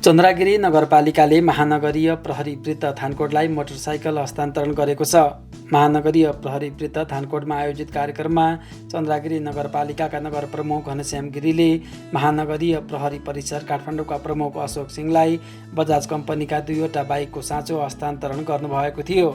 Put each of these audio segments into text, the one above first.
चन्द्रागिरी नगरपालिकाले महानगरीय प्रहरी वृत्त थानकोटलाई मोटरसाइकल हस्तान्तरण गरेको छ। महानगरीय प्रहरी वृत्त थानकोटमा आयोजित कार्यक्रममा चन्द्रागिरी नगरपालिकाका नगर प्रमुख घनश्याम गिरीले महानगरीय प्रहरी परिसर काठमाडौँका प्रमुख अशोक सिंहलाई बजाज कम्पनीका 2वटा बाइकको साँचो हस्तान्तरण गर्नुभएको थियो।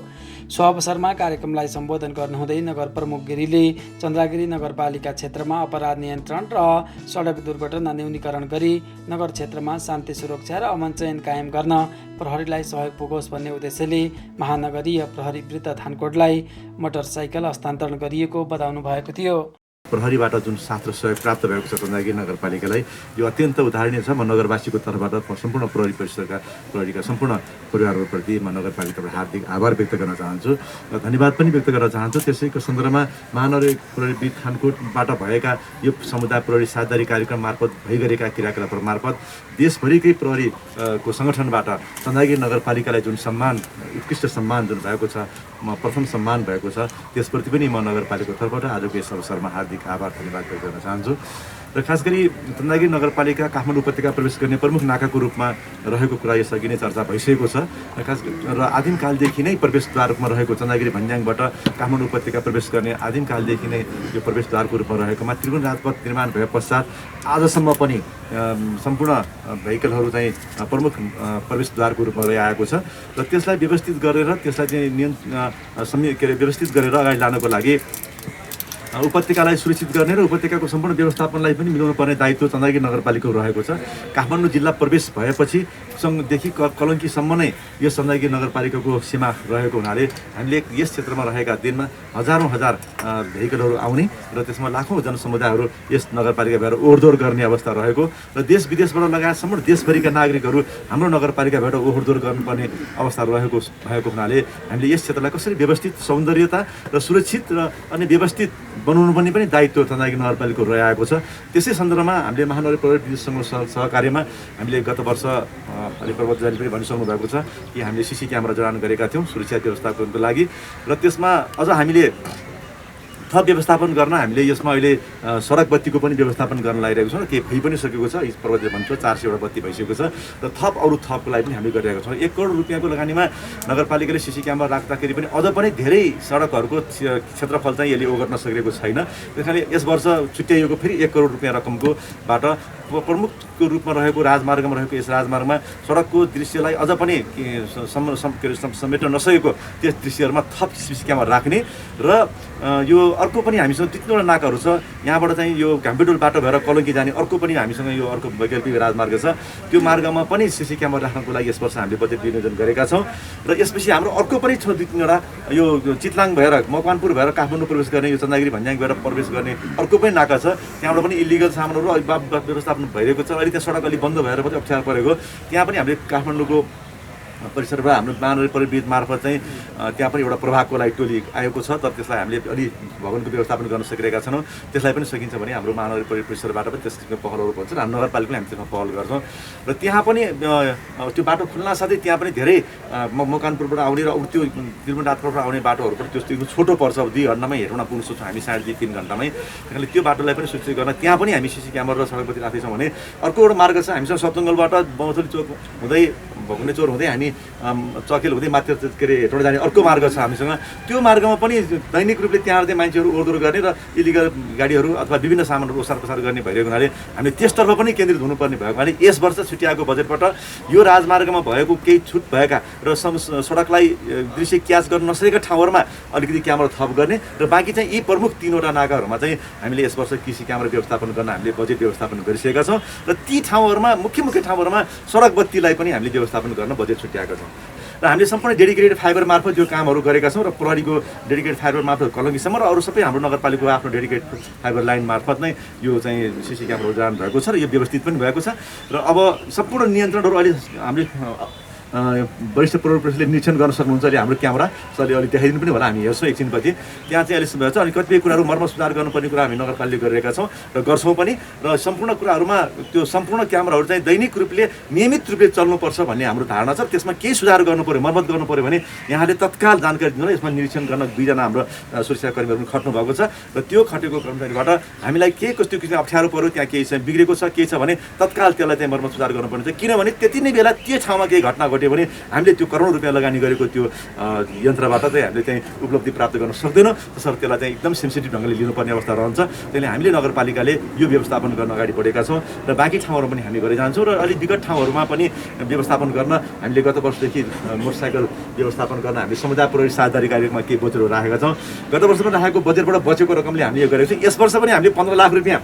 सो अवसरमा कार्यक्रमलाई सम्बोधन गर्नुहुँदै नगर प्रमुख गिरीले चन्द्रागिरी नगरपालिका क्षेत्रमा अपराध नियन्त्रण र सडक दुर्घटना न्यूनीकरण गरी नगर क्षेत्रमा शान्ति सुरक्षा र अमन चयन कायम गर्न प्रहरीलाई सहयोग पुगोस् भन्ने उद्देश्यले महानगरीय प्रहरी वृत्त थानकोटलाई मोटरसाइकल हस्तान्तरण गरिएको बताउनु भएको थियो। प्रहरीबाट जुन साथ र सहयोग प्राप्त भएको छ चन्द्रागिरी नगरपालिकालाई यो अत्यन्त उदाहरणीय छ। म नगरवासीको तर्फबाट सम्पूर्ण प्रहरी परिसरका प्रहरीका सम्पूर्ण परिवारहरूप्रति म नगरपालिकाबाट हार्दिक आभार व्यक्त गर्न चाहन्छु र धन्यवाद पनि व्यक्त गर्न चाहन्छु। त्यसैको सन्दर्भमा महानगरीय प्रहरी वृत्त थानकोटबाट भएका यो समुदाय प्रहरी साझेदारी कार्यक्रम मार्फत भइगरेका क्रियाकलापहरू मार्फत देशभरिकै प्रहरीको सङ्गठनबाट चन्द्रागिरी नगरपालिकालाई जुन सम्मान उत्कृष्ट सम्मान जुन भएको छ प्रथम सम्मान भएको छ त्यसप्रति पनि म नगरपालिकाको तर्फबाट आजको यस अवसरमा हार्दिक आभार धन्यवाद व्यक्त गर्न चाहन्छु। र खास गरी चन्द्रागिरी नगरपालिका काठमाडौँ उपत्यका प्रवेश गर्ने प्रमुख नाकाको रूपमा रहेको कुरा यसअघि नै चर्चा भइसकेको छ। र आदिमकालदेखि नै प्रवेशद्वार रूपमा रहेको चन्द्रागिरी भन्ज्याङबाट काठमाडौँ उपत्यका प्रवेश गर्ने आदिमकालदेखि नै यो प्रवेशद्वारको रूपमा रहेकोमा त्रिभुवन राजपथ निर्माण भए पश्चात आजसम्म पनि सम्पूर्ण भेहिकलहरू चाहिँ प्रमुख प्रवेशद्वारको रूपमा रहिआएको छ र त्यसलाई व्यवस्थित गरेर त्यसलाई चाहिँ व्यवस्थित गरेर अगाडि लानको लागि उपत्यकालाई सुरक्षित गर्ने र उपत्यकाको सम्पूर्ण व्यवस्थापनलाई पनि मिलाउनु पर्ने दायित्व चन्द्रागिरी नगरपालिकाको रहेको छ। काठमाडौँ जिल्ला प्रवेश भएपछि सँगदेखि कलङ्कीसम्म नै यो चन्द्रागिरी नगरपालिकाको सीमा रहेको हुनाले हामीले यस क्षेत्रमा रहेका दिनमा हजार भेहिकलहरू आउने र त्यसमा लाखौँ जनसमुदायहरू यस नगरपालिका भएर ओहोरदोहोर गर्ने अवस्था रहेको र देश विदेशबाट लगायत सम्पूर्ण देशभरिका नागरिकहरू हाम्रो नगरपालिकाबाट ओहोरदोहोर गर्नुपर्ने अवस्था भएको हुनाले हामीले यस क्षेत्रलाई कसरी व्यवस्थित सौन्दर्यता र सुरक्षित र अनि व्यवस्थित बनाउनु पर्ने पनि दायित्व चन्द्रागिरी नगरपालिकाको रहेको छ। त्यसै सन्दर्भमा हामीले महानगरीय प्रहरी वृत्तसँग सहकार्यमा हामीले गत वर्ष अलि प्रवक्ताले पनि भनिसक्नु भएको छ कि हामीले सीसी क्यामेरा जडान गरेका थियौँ सुरक्षा व्यवस्थापनको लागि र त्यसमा अझ हामीले थप व्यवस्थापन गर्न हामीले यसमा अहिले सडक बत्तीको पनि व्यवस्थापन गर्न लागिरहेको छौँ र केही भइ पनि सकेको छ। प्रवक्ताले भन्छ 400 वटा बत्ती भइसकेको छ र थपको लागि पनि हामीले गरिरहेको छौँ। 1 करोड रुपियाँको लगानीमा नगरपालिकाले सीसी क्यामेरा राख्दाखेरि पनि अझ पनि धेरै सडकहरूको क्षेत्रफल चाहिँ यसले ओगट्न सकेको छैन। त्यस कारणले यस वर्ष छुट्याइएको फेरि 1 करोड रुपियाँ रकमकोबाट प्रमुखको रूपमा रहेको राजमार्गमा रहेको यस राजमार्गमा सडकको दृश्यलाई अझ पनि समेट्न नसकेको त्यस दृश्यहरूमा थप सीसी क्यामेरा राख्ने र यो अर्को पनि हामीसँग 3वटा नाकाहरू छ। यहाँबाट चाहिँ यो घाम्पेडोल बाटो भएर कलङ्की जाने अर्को पनि हामीसँग यो अर्को वैकल्पिक राजमार्ग छ। त्यो मार्गमा पनि सीसी क्यामेरा राख्नको लागि यस वर्ष हामीले बजेट विनियोजन गरेका छौँ र यसपछि हाम्रो अर्को पनि छ 2-3वटा यो चितलाङ भएर मकवानपुर भएर काठमाडौँ प्रवेश गर्ने यो चन्द्रागिरी भन्ज्याङ भएर प्रवेश गर्ने अर्को पनि नाका छ। त्यहाँबाट पनि इलिगल सामानहरू व्यवस्थापन भइरहेको छ। अहिले त्यहाँ सडक अलि बन्द भएर पनि अप्ठ्यारो परेको त्यहाँ पनि हामीले काठमाडौँको परिसरबाट हाम्रो महानगरीय प्रहरी वृत्त मार्फत चाहिँ त्यहाँ पनि एउटा प्रभागको लागि टोली आएको छ। तर त्यसलाई हामीले अलि भवनको व्यवस्थापन गर्न सकिरहेका छैनौँ। त्यसलाई पनि सकिन्छ भने हाम्रो महानगरीय प्रहरी परिसरबाट पनि त्यस किसिमको पहलहरू भन्छ र हाम्रो नगरपालिकाले हामी त्यसमा पहल गर्छौँ र त्यहाँ पनि त्यो बाटो खुल्न साथै त्यहाँ पनि धेरै मकवानपुरबाट आउने र त्यो त्रिभुवन राजपथबाट आउने बाटोहरू पनि त्यो छोटो पर्छ। 2 घन्टामै हेटौँडा पुग्न सक्छौँ हामी 2.5-3 घन्टामै। त्यसले त्यो बाटोलाई पनि सुरक्षित गर्न त्यहाँ पनि हामी सीसी क्यामेरा र सडकपट्टि राख्दैछौँ भने अर्को एउटा मार्ग छ हामीसँग सप्तङ्गलबाट बौथली चोक हुँदै भकुण्डे चोर हुँदै हामी चकेल हुँदै माथि के अरे हेटौँडा जाने अर्को मार्ग छ हामीसँग। त्यो मार्गमा पनि दैनिक रूपले त्यहाँ मान्छेहरू ओहोरदोहोर गर्ने र इलिगल गाडीहरू अथवा विभिन्न सामानहरू ओसार पसार गर्ने भइरहेको हुनाले हामीले त्यसतर्फ पनि केन्द्रित हुनुपर्ने भएको हुनाले यस वर्ष छुट्याएको बजेटबाट यो राजमार्गमा भएको केही छुट भएका र सडकलाई दृश्य क्याच गर्न नसकेका ठाउँहरूमा अलिकति क्यामेरा थप गर्ने र बाँकी चाहिँ यी प्रमुख 3वटा नाकाहरूमा चाहिँ हामीले यस वर्ष कृषि क्यामेरा व्यवस्थापन गर्न हामीले बजेट व्यवस्थापन गरिसकेका छौँ र ती ठाउँहरूमा मुख्य ठाउँहरूमा सडक बत्तीलाई पनि हामीले व्यवस्थापन गर्न बजेट छुट्याएका छौँ र हामीले सम्पूर्ण डेडिकेटेड फाइबर मार्फत यो कामहरू गरेका छौँ र प्रहरीको डेडिकेटेड फाइबर मार्फत कलङ्कीसम्म र अरू सबै हाम्रो नगरपालिकाको आफ्नो डेडिकेटेड फाइबर लाइन मार्फत नै यो चाहिँ सीसी क्यामेरा जडान भएको छ र यो व्यवस्थित पनि भएको छ र अब सम्पूर्ण नियन्त्रणहरू अहिले हामीले वरिष्ठ प्रहरी परिषदले निरीक्षण गर्न सक्नुहुन्छ। अहिले हाम्रो क्यामेरा सरले अलिक देखाइदिनु पनि होला, हामी हेर्छौँ एकछिनपछि। त्यहाँ चाहिँ अहिलेसम्म छ अनि कतिपय कुराहरू मर्मत सुधार गर्नुपर्ने कुरा हामी नगरपालिकाले गरिरहेका छौँ र गर्छौँ पनि। र सम्पूर्ण कुराहरूमा त्यो सम्पूर्ण क्यामेराहरू चाहिँ दैनिक रूपले नियमित रूपले चल्नुपर्छ भन्ने हाम्रो धारणा छ। त्यसमा केही सुधार गर्नु पऱ्यो, मर्मत गर्नु पऱ्यो भने यहाँले तत्काल जानकारी दिनु। यसमा निरीक्षण गर्न 2 जना हाम्रो सुरक्षाकर्मीहरू पनि खट्नु भएको छ र त्यो खटेको कर्मचारीबाट हामीलाई के कस्तो किसिमको अप्ठ्यारो पऱ्यो, त्यहाँ केही चाहिँ बिग्रेको छ, के छ भने तत्काल त्यसलाई चाहिँ मर्मत सुधार गर्नुपर्ने छ। किनभने त्यति नै बेला त्यो ठाउँमा केही घटना घट्यो भने हामीले त्यो करोड रुपियाँ लगानी गरेको त्यो यन्त्रबाट चाहिँ हामीले चाहिँ उपलब्धि प्राप्त गर्न सक्दैनौँ। त्यसर्थ त्यसलाई चाहिँ एकदम सेन्सिटिभ ढङ्गले लिनुपर्ने अवस्था रहन्छ। त्यसले हामीले नगरपालिकाले यो व्यवस्थापन गर्न अगाडि बढेका छौँ र बाँकी ठाउँहरूमा पनि हामी गरेर जान्छौँ र अलिक विकट ठाउँहरूमा पनि व्यवस्थापन गर्न हामीले गत वर्षदेखि मोटरसाइकल व्यवस्थापन गर्न हामीले समुदाय प्रहरी साझेदारी कार्यक्रममा केही बजेटहरू राखेका छौँ। गत वर्ष पनि राखेको बजेटबाट बचेको रकमले हामीले यो गरेको छौँ। यस वर्ष पनि हामीले 15 लाख रुपियाँ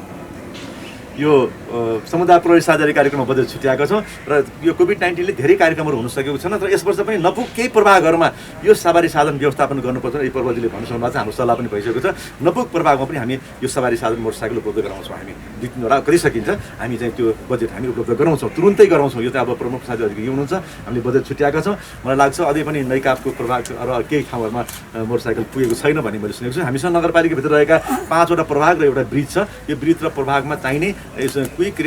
यो समुदाय प्रहरी साझेदारी कार्यक्रममा बजेट छुट्याएका छौँ र यो कोभिड-19ले धेरै कार्यक्रमहरू हुन सकेको छैन। तर यस वर्ष पनि नपुग केही प्रभागहरूमा यो सवारी साधन व्यवस्थापन गर्नुपर्छ। यी प्रवृत्तिले भन्नु भएको छ, हाम्रो सल्लाह पनि भइसकेको छ। नपुग प्रभागमा पनि हामी यो सवारी साधन मोटरसाइकल उपलब्ध गराउँछौँ। हामी 2-3 कति सकिन्छ हामी चाहिँ त्यो बजेट हामी उपलब्ध गराउँछौँ, तुरुन्तै गराउँछौँ। यो त अब प्रमुख साथी अधिकारी हुनुहुन्छ, हामीले बजेट छुट्याएका छौँ। मलाई लाग्छ अझै पनि नैकापको प्रभाग र केही ठाउँहरूमा मोटरसाइकल पुगेको छैन भन्ने मैले सुनेको छु। हामीसँग नगरपालिकाभित्र रहेका 5वटा प्रभाग र एउटा ब्रिज छ। यो ब्रिज र प्रभागमा चाहिने क्विक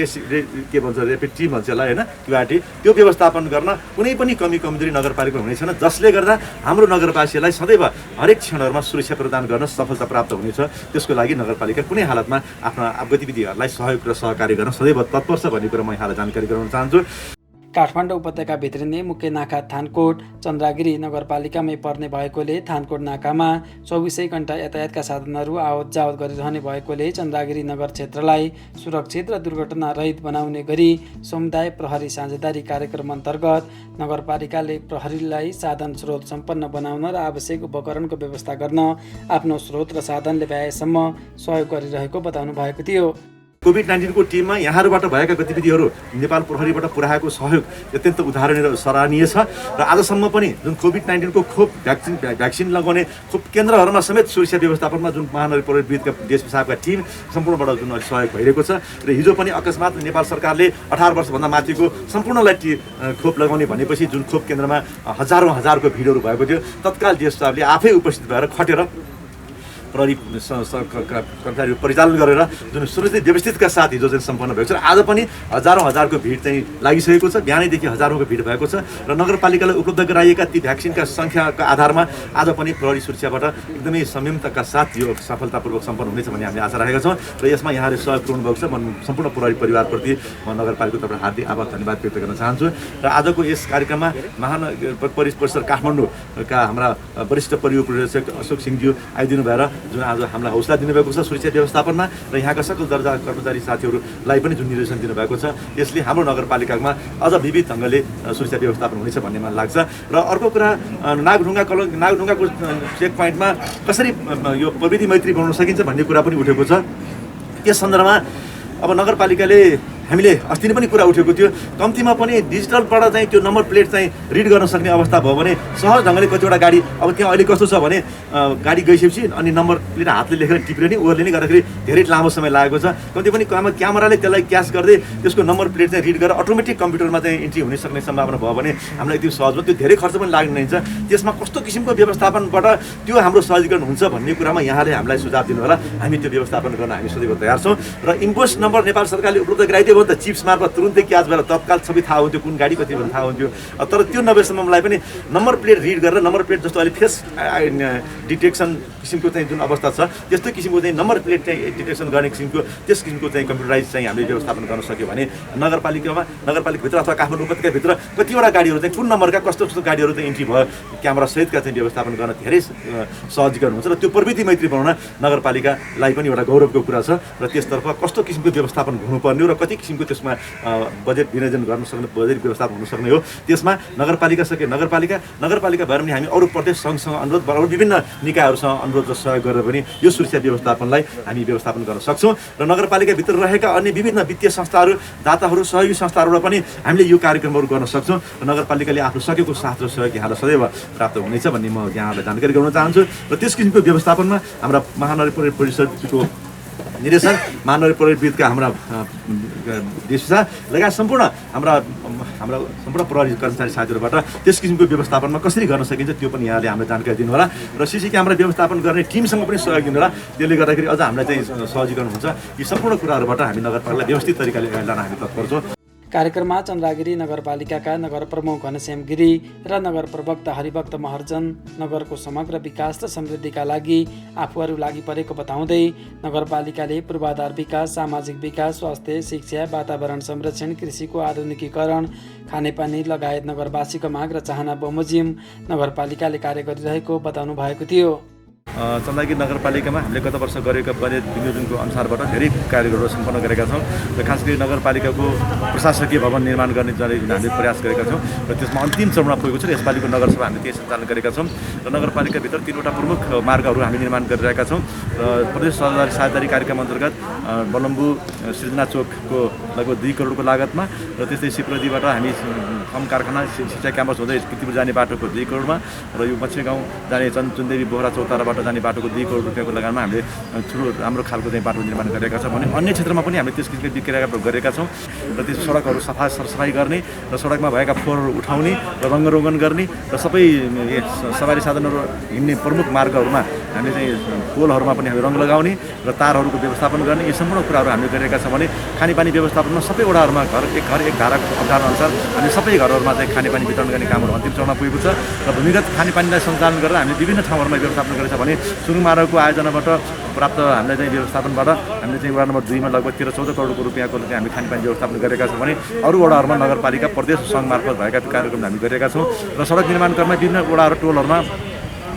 के भन्छ ऱ्यापिड टिम भन्छ यसलाई होइन, क्युआरटी, त्यो व्यवस्थापन गर्न कुनै पनि कमजोरी नगरपालिकामा हुने छैन, जसले गर्दा हाम्रो नगरवासीलाई सदैव हरेक क्षणहरूमा सुरक्षा प्रदान गर्न सफलता प्राप्त हुनेछ। त्यसको लागि नगरपालिका कुनै हालतमा आफ्ना गतिविधिहरूलाई सहयोग र सहकार्य गर्न सदैव तत्पर छ भन्ने कुरा म यहाँलाई जानकारी गराउन चाहन्छु। काठमाडौँ उपत्यका भित्रिने मुख्य नाका थानकोट चन्द्रागिरी नगरपालिकामै पर्ने भएकोले थानकोट नाकामा 24 घण्टा यातायातका साधनहरू आवत जावत गरिरहने भएकोले चन्द्रागिरी नगर क्षेत्रलाई सुरक्षित र दुर्घटना रहित बनाउने गरी समुदाय प्रहरी साझेदारी कार्यक्रम अन्तर्गत नगरपालिकाले प्रहरीलाई साधन स्रोत सम्पन्न बनाउन र आवश्यक उपकरणको व्यवस्था गर्न आफ्नो स्रोत र साधनले भ्याएसम्म सहयोग गरिरहेको बताउनु भएको थियो। कोभिड-19 को टिममा यहाँहरूबाट भएका गतिविधिहरू नेपाल प्रहरीबाट पुर्याएको सहयोग अत्यन्त उदाहरणीय र सराहनीय छ र आजसम्म पनि जुन कोभिड-19 को खोप भ्याक्सिन लगाउने खोप केन्द्रहरूमा समेत सुरक्षा व्यवस्थापनमा जुन महानगर प्रहरी विधका देश विशाखका टिम सम्पूर्णबाट जुन सहयोग भइरहेको छ र हिजो पनि अकस्मात नेपाल सरकारले 18 वर्षभन्दा माथिको सम्पूर्णलाई खोप लगाउने भनेपछि जुन खोप केन्द्रमा हजारौँको भिडहरू भएको थियो, तत्काल डिएस साहबले आफै उपस्थित भएर खटेर प्रहरी कर्मचारी परिचालन गरेर जुन सुरक्षित व्यवस्थितका साथ हिजो चाहिँ सम्पन्न भएको छ र आज पनि हजारौँको भिड चाहिँ लागिसकेको छ। बिहानैदेखि हजारौँको भिड भएको छ र नगरपालिकाले उपलब्ध गराइएका ती भ्याक्सिनका सङ्ख्याका आधारमा आज पनि प्रहरी सुरक्षाबाट एकदमै संयमताका साथ यो सफलतापूर्वक सम्पन्न हुनेछ भन्ने हामीले आशा राखेका छौँ र यसमा यहाँले सहयोग पुर्याउनु भएको छ। म सम्पूर्ण प्रहरी परिवारप्रति म नगरपालिकाको तर्फबाट हार्दिक आभार धन्यवाद व्यक्त गर्न चाहन्छु र आजको यस कार्यक्रममा महानगर परिषद काठमाडौँका हाम्रा वरिष्ठ प्रहरी उपरीक्षक अशोक सिंहज्यू आइदिनु भएर जुन आज हामीलाई हौसला दिनुभएको छ सुरक्षा व्यवस्थापनमा र यहाँका सकल दर्जा कर्मचारी साथीहरूलाई पनि जुन निर्देशन दिनुभएको छ, यसले हाम्रो नगरपालिकामा अझ विविध ढङ्गले सुरक्षा व्यवस्थापन हुनेछ भन्ने मलाई लाग्छ। र अर्को कुरा नागढुङ्गाको चेक पोइन्टमा कसरी यो प्रविधि मैत्री बनाउन सकिन्छ भन्ने कुरा पनि उठेको छ। यस सन्दर्भमा अब नगरपालिकाले हामीले अस्ति नै पनि कुरा उठेको थियो, कम्तीमा पनि डिजिटलबाट चाहिँ त्यो नम्बर प्लेट चाहिँ रिड गर्न सक्ने अवस्था भयो भने सहज ढङ्गले कतिवटा गाडी अब त्यहाँ अहिले कस्तो छ भने गाडी गइसकेपछि अनि नम्बर प्लेट हातले लेखेर टिपेर नि ओर्ले नै गर्दाखेरि धेरै लामो समय लागेको छ। कति पनि क्यामेराले त्यसलाई क्याच गर्दै त्यसको नम्बर प्लेट चाहिँ रिड गरेर अटोमेटिक कम्प्युटरमा चाहिँ इन्ट्री हुने सक्ने सम्भावना भयो भने हामीलाई त्यो सहजमा त्यो धेरै खर्च पनि लाग्ने हुन्छ। त्यसमा कस्तो किसिमको व्यवस्थापनबाट त्यो हाम्रो सहजीकरण हुन्छ भन्ने कुरामा यहाँले हामीलाई सुझाव दिनु होला। हामी त्यो व्यवस्थापन गर्न हामी सदैव तयार छौँ र इन्भोइस नम्बर नेपाल सरकारले उपलब्ध गराइदियो भने त चिप्स मार्फत तुरुन्तै क्याच भएर तत्काल सबै थाहा हुन्थ्यो कुन गाडी कति भनेर थाहा हुन्थ्यो। तर त्यो नभएसम्मलाई पनि नम्बर प्लेट रिड गरेर नम्बर प्लेट जस्तो अहिले फेस डिटेक्सन किसिमको चाहिँ जुन अवस्था छ त्यस्तो किसिमको चाहिँ नम्बर प्लेट चाहिँ डिटेक्सन गर्ने किसिमको त्यस किसिमको चाहिँ कम्प्युटराइज चाहिँ हामीले व्यवस्थापन गर्न सक्यो भने नगरपालिकाभित्र अथवा काठमाडौँ उपत्यकाभित्र कतिवटा गाडीहरू चाहिँ कुन नम्बरका कस्तो कस्तो गाडीहरू चाहिँ इन्ट्री भयो क्यामेरा सहितका चाहिँ व्यवस्थापन गर्न धेरै सहजीकरण हुन्छ र त्यो प्रविधि मैत्री बनाउन नगरपालिकालाई पनि एउटा गौरवको कुरा छ र त्यसतर्फ कस्तो किसिमको व्यवस्थापन हुनुपर्ने हो र कति किसिमको त्यसमा बजेट विनियोजन गर्न सक्ने बजेट व्यवस्थापन हुन सक्ने हो। त्यसमा नगरपालिका भएर पनि हामी अरू प्रदेश सङ्घसँग अनुरोध अरू विभिन्न निकायहरूसँग अनुरोध र सहयोग गरेर पनि यो सुरक्षा व्यवस्थापनलाई हामी व्यवस्थापन गर्न सक्छौँ र नगरपालिकाभित्र रहेका अन्य विभिन्न वित्तीय संस्थाहरू दाताहरू सहयोगी संस्थाहरूबाट पनि हामीले यो कार्यक्रमहरू गर्न सक्छौँ र नगरपालिकाले आफ्नो सकेको साथ र सहयोग यहाँलाई सदैव प्राप्त हुनेछ भन्ने म यहाँलाई जानकारी गराउन चाहन्छु। र त्यस किसिमको व्यवस्थापनमा हाम्रा महानगर परिषदको निर्देशन, महानगर प्रहरीविदका हाम्रा देशा लगायत सम्पूर्ण हाम्रा सम्पूर्ण प्रहरी कर्मचारी साथीहरूबाट त्यस किसिमको व्यवस्थापनमा कसरी गर्न सकिन्छ त्यो पनि यहाँले हामीलाई जानकारी दिनुहोला र सीसी क्यामेरा व्यवस्थापन गर्ने टिमसँग पनि सहयोग दिनुहोला। त्यसले गर्दाखेरि अझ हामीलाई चाहिँ सहजीकरण हुन्छ। यी सम्पूर्ण कुराहरूबाट हामी नगरपालिकालाई व्यवस्थित तरिकाले अगाडि लान हामी तत्पर छौँ। कार्यक्रममा चन्द्रागिरी नगरपालिकाका नगर प्रमुख घनश्याम गिरी र नगर प्रवक्ता हरिभक्त महर्जन नगरको समग्र विकास र समृद्धिका लागि आफूहरू लागि परेको बताउँदै नगरपालिकाले पूर्वाधार विकास, सामाजिक विकास, स्वास्थ्य, शिक्षा, वातावरण संरक्षण, कृषिको आधुनिकीकरण, खानेपानी लगायत नगरवासीको माग र चाहना बमोजिम नगरपालिकाले कार्य गरिरहेको बताउनु भएको थियो। चन्द्रागिरी नगरपालिकामा हामीले गत वर्ष गरेका बजेट विनियोजनको अनुसारबाट धेरै कार्यहरू सम्पन्न गरेका छौँ र खास गरी नगरपालिकाको प्रशासकीय भवन निर्माण गर्ने हामीले प्रयास गरेका छौँ र त्यसमा अन्तिम चरणमा पुगेको छ र यसपालिको नगरसभा हामीले त्यही सञ्चालन गरेका छौँ र नगरपालिकाभित्र 3वटा प्रमुख मार्गहरू हामी निर्माण गरिरहेका छौँ र प्रदेश साझेदारी कार्यक्रम अन्तर्गत बलम्बु सृजना चोकको लगभग 2 करोडको लागतमा र त्यस्तै सिप्रदीबाट हामी फर्म कारखाना शिक्षा क्याम्पस हुँदै किर्तिपुर जाने बाटोको 2 करोडमा र यो मच्छे गाउँ जाने चन्ददेवी बोहरा चौताराबाट जाने बाटोको 2 करोड रुपियाँको लगानमा हामीले ठुलो राम्रो खालको चाहिँ बाटो निर्माण गरेका छौँ भने अन्य क्षेत्रमा पनि हामीले त्यस किसिमको क्रियाकलाप गरेका छौँ र त्यो सडकहरू सरसफाइ गर्ने र सडकमा भएका फोहोरहरू उठाउने र रङ्गरोगन गर्ने र सबै सवारी साधनहरू हिँड्ने प्रमुख मार्गहरूमा हामीले चाहिँ पोलहरूमा पनि हामी रङ लगाउने र तारहरूको व्यवस्थापन गर्ने यी सम्पूर्ण कुराहरू हामीले गरेका छौँ भने खानेपानी व्यवस्थापनमा सबै वडाहरूमा घर एक धाराको अवधारणअनुसार हामी सबै घरहरूमा चाहिँ खानेपानी वितरण गर्ने कामहरू अन्तिम चरणमा पुगेको छ र भूमिगत खानेपानीलाई सञ्चालन गरेर हामीले विभिन्न ठाउँहरूमा व्यवस्थापन गरेका छौँ भने सुरुङ मार्गको आयोजनाबाट प्राप्त हामीले चाहिँ व्यवस्थापनबाट हामीले चाहिँ वडा नम्बर 2 मा लगभग 13-14 करोडको रुपियाँको चाहिँ हामी खानेपानी व्यवस्थापन गरेका छौँ भने अरू वडाहरूमा नगरपालिका प्रदेश सङ्घ मार्फत भएका कार्यक्रम हामी गरेका छौँ र सडक निर्माण कर्ममा विभिन्न वडाहरू टोलहरूमा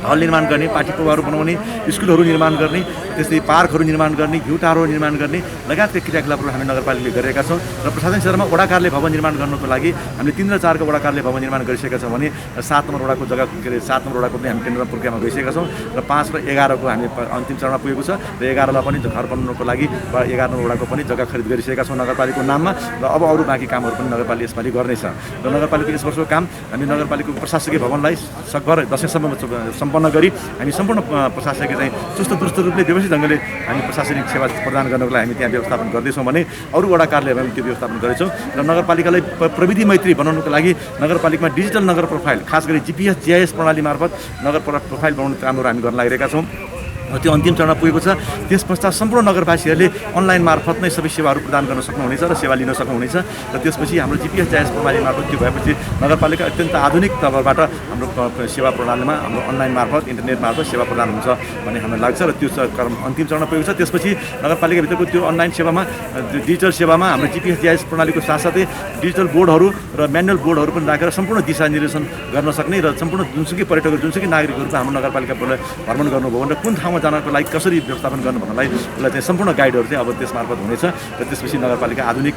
हल निर्माण गर्ने, पार्टी कोवाहरू बनाउने, स्कुलहरू निर्माण गर्ने, त्यस्तै पार्कहरू निर्माण गर्ने, घिउ टारहरू निर्माण गर्ने लगायतका क्रियाकलापहरू हामी नगरपालिकाले गरेका छौँ र प्रशासन क्षेत्रमा वडा कार्यालय भवन निर्माण गर्नको लागि हामीले 3 र 4 को वडा कार्यालय भवन निर्माण गरिसकेका छौँ भने 7 नम्बर वडाको जग्गा 7 नम्बर वडाको पनि हामी टेन्डरमा प्रक्रियामा गइसकेका छौँ र 5 र 11 को हामी अन्तिम चरणमा पुगेको छ र 11 लाई पनि घर बनाउनको लागि 11 नम्बर वडाको पनि जग्गा खरिद गरिसकेका छौँ नगरपालिकाको नाममा र अब अरू बाँकी कामहरू पनि नगरपालिका यसपालि गर्नेछ र नगरपालिकाको यस वर्षको काम हामी नगरपालिकाको प्रशासकीय भवनलाई सकभर दशैँसम्म सम्पन्न गरी हामी सम्पूर्ण प्रशासकीय चाहिँ चुस्त दुरुस्त रूपले व्यवस्थित ढङ्गले हामी प्रशासनिक सेवा प्रदान गर्नको लागि हामी त्यहाँ व्यवस्थापन गर्दैछौँ भने अरू वडा कार्यालयमा पनि त्यो व्यवस्थापन गरेछौँ र नगरपालिकालाई प्रविधि मैत्री बनाउनको लागि नगरपालिकामा डिजिटल नगर प्रोफाइल खास गरी GPS GIS प्रणाली मार्फत नगर प्रोफाइल बनाउने कामहरू हामी गर्न लागिरहेका छौँ र त्यो अन्तिम चरणमा पुगेको छ। त्यस पश्चात सम्पूर्ण नगरवासीहरूले अनलाइन मार्फत नै सबै सेवाहरू प्रदान गर्न सक्नुहुनेछ र सेवा लिन सक्नुहुनेछ र त्यसपछि हाम्रो GPS GIS प्रणाली मार्फत त्यो भएपछि नगरपालिका अत्यन्त आधुनिक तवरबाट हाम्रो सेवा प्रणालीमा हाम्रो अनलाइन मार्फत इन्टरनेट मार्फत सेवा प्रदान हुन्छ भन्ने हामीलाई लाग्छ र त्यो अन्तिम चरणमा पुगेको छ। त्यसपछि नगरपालिकाभित्रको त्यो अनलाइन सेवामा डिजिटल सेवामा हाम्रो GPS GIS प्रणालीको साथसाथै डिजिटल बोर्डहरू र म्यानुअल बोर्डहरू पनि राखेर सम्पूर्ण दिशानिर्देशन गर्न सक्ने र सम्पूर्ण जुनसुकै पर्यटकहरू जुनसुकै नागरिकहरूको हाम्रो नगरपालिका भ्रमण गर्नुभयो भने कुन ठाउँमा जानको लागि कसरी व्यवस्थापन गर्नु भन्नलाई उसलाई चाहिँ सम्पूर्ण गाइडहरू चाहिँ अब त्यस मार्फत हुनेछ र त्यसपछि नगरपालिका आधुनिक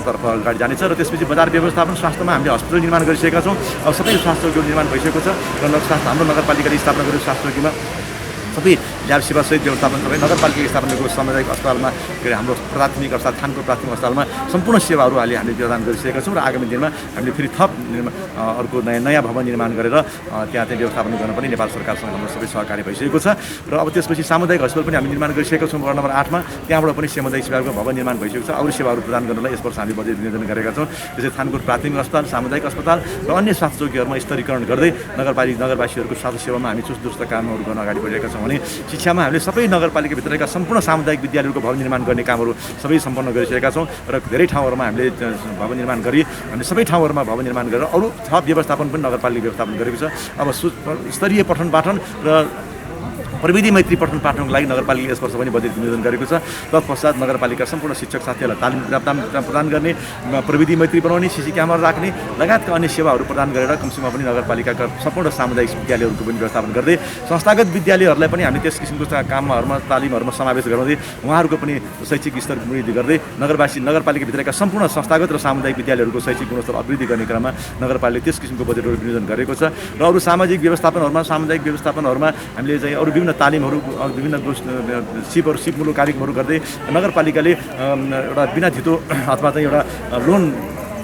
तर्फ अगाडि जानेछ र त्यसपछि बजार व्यवस्थापन स्वास्थ्यमा हामीले हस्पिटल निर्माण गरिसकेका छौँ। अब सबै स्वास्थ्य चौकी निर्माण भइसकेको छ र हाम्रो नगरपालिकाले स्थापना गरेको स्वास्थ्य चौकीमा सबै ल्याब सेवा सहित व्यवस्थापन सबै नगरपालिका स्थापना गरेको सामुदायिक अस्पतालमा के अरे हाम्रो प्राथमिक अर्थात् थानको प्राथमिक अस्पतालमा सम्पूर्ण सेवाहरू अहिले हामीले प्रदान गरिसकेका छौँ र आगामी दिनमा हामीले फेरि थप अर्को नयाँ भवन निर्माण गरेर त्यहाँ चाहिँ व्यवस्थापन गर्न पनि नेपाल सरकारसँग हाम्रो सबै सहकारी भइसकेको छ र अब त्यसपछि सामुदायिक हस्पिटल पनि हामी निर्माण गरिसकेका छौँ वडा नम्बर 8 मा त्यहाँबाट पनि सामुदायिक सेवाको भवन निर्माण भइसकेको छ। अरू सेवाहरू प्रदान गर्नलाई यस वर्ष हामी बजेट विनियोजन गरेका छौँ। त्यसै थानको प्राथमिक अस्पताल सामुदायिक अस्पताल र अन्य स्वास्थ्य चौकीहरूमा स्तरीकरण गर्दै नगरवासीहरूको स्वास्थ्य सेवामा हामी चुस्त दुरुस्त कामहरू गर्न अगाडि बढेका छौँ भने शिक्षामा हामीले सबै नगरपालिकाभित्रका सम्पूर्ण सामुदायिक विद्यालयहरूको भवन निर्माण गर्ने कामहरू सबै सम्पन्न गरिसकेका छौँ र धेरै ठाउँहरूमा हामीले भवन निर्माण गरी हामीले सबै ठाउँहरूमा भवन निर्माण गरेर अरू थप व्यवस्थापन पनि नगरपालिका व्यवस्थापन गरेको छ। अब स्तरीय पठन पाठन र प्रविधि मैत्री पठन पाठनको लागि नगरपालिकाले यस वर्ष पनि बजेट विनियोजन गरेको छ। तत्पश्चात नगरपालिका सम्पूर्ण शिक्षक साथीहरूलाई तालिम प्रदान गर्ने, प्रविधि मैत्री बनाउने, सीसी क्यामेरा राख्ने लगायतका अन्य सेवाहरू प्रदान गरेर कमसेकम पनि नगरपालिकाका सम्पूर्ण सामुदायिक विद्यालयहरूको पनि व्यवस्थापन गर्दै संस्थागत विद्यालयहरूलाई पनि हामी त्यस किसिमको कामहरूमा तालिमहरूमा समावेश गराउँदै उहाँहरूको पनि शैक्षिक स्तर वृद्धि गर्दै नगरपालिकाभित्रका सम्पूर्ण संस्थागत र सामुदायिक विद्यालयहरूको शैक्षिक गुणस्तर अभिवृद्धि गर्ने क्रममा नगरपालिकाले त्यस किसिमको बजेटहरू विनियोजन गरेको छ र अरू सामाजिक व्यवस्थापनहरूमा सामुदायिक व्यवस्थापनहरूमा हामीले चाहिँ अरू विभिन्न तालिमहरू विभिन्न सिपमूलक कार्यक्रमहरू गर्दै नगरपालिकाले एउटा बिना धितो अथवा चाहिँ एउटा लोन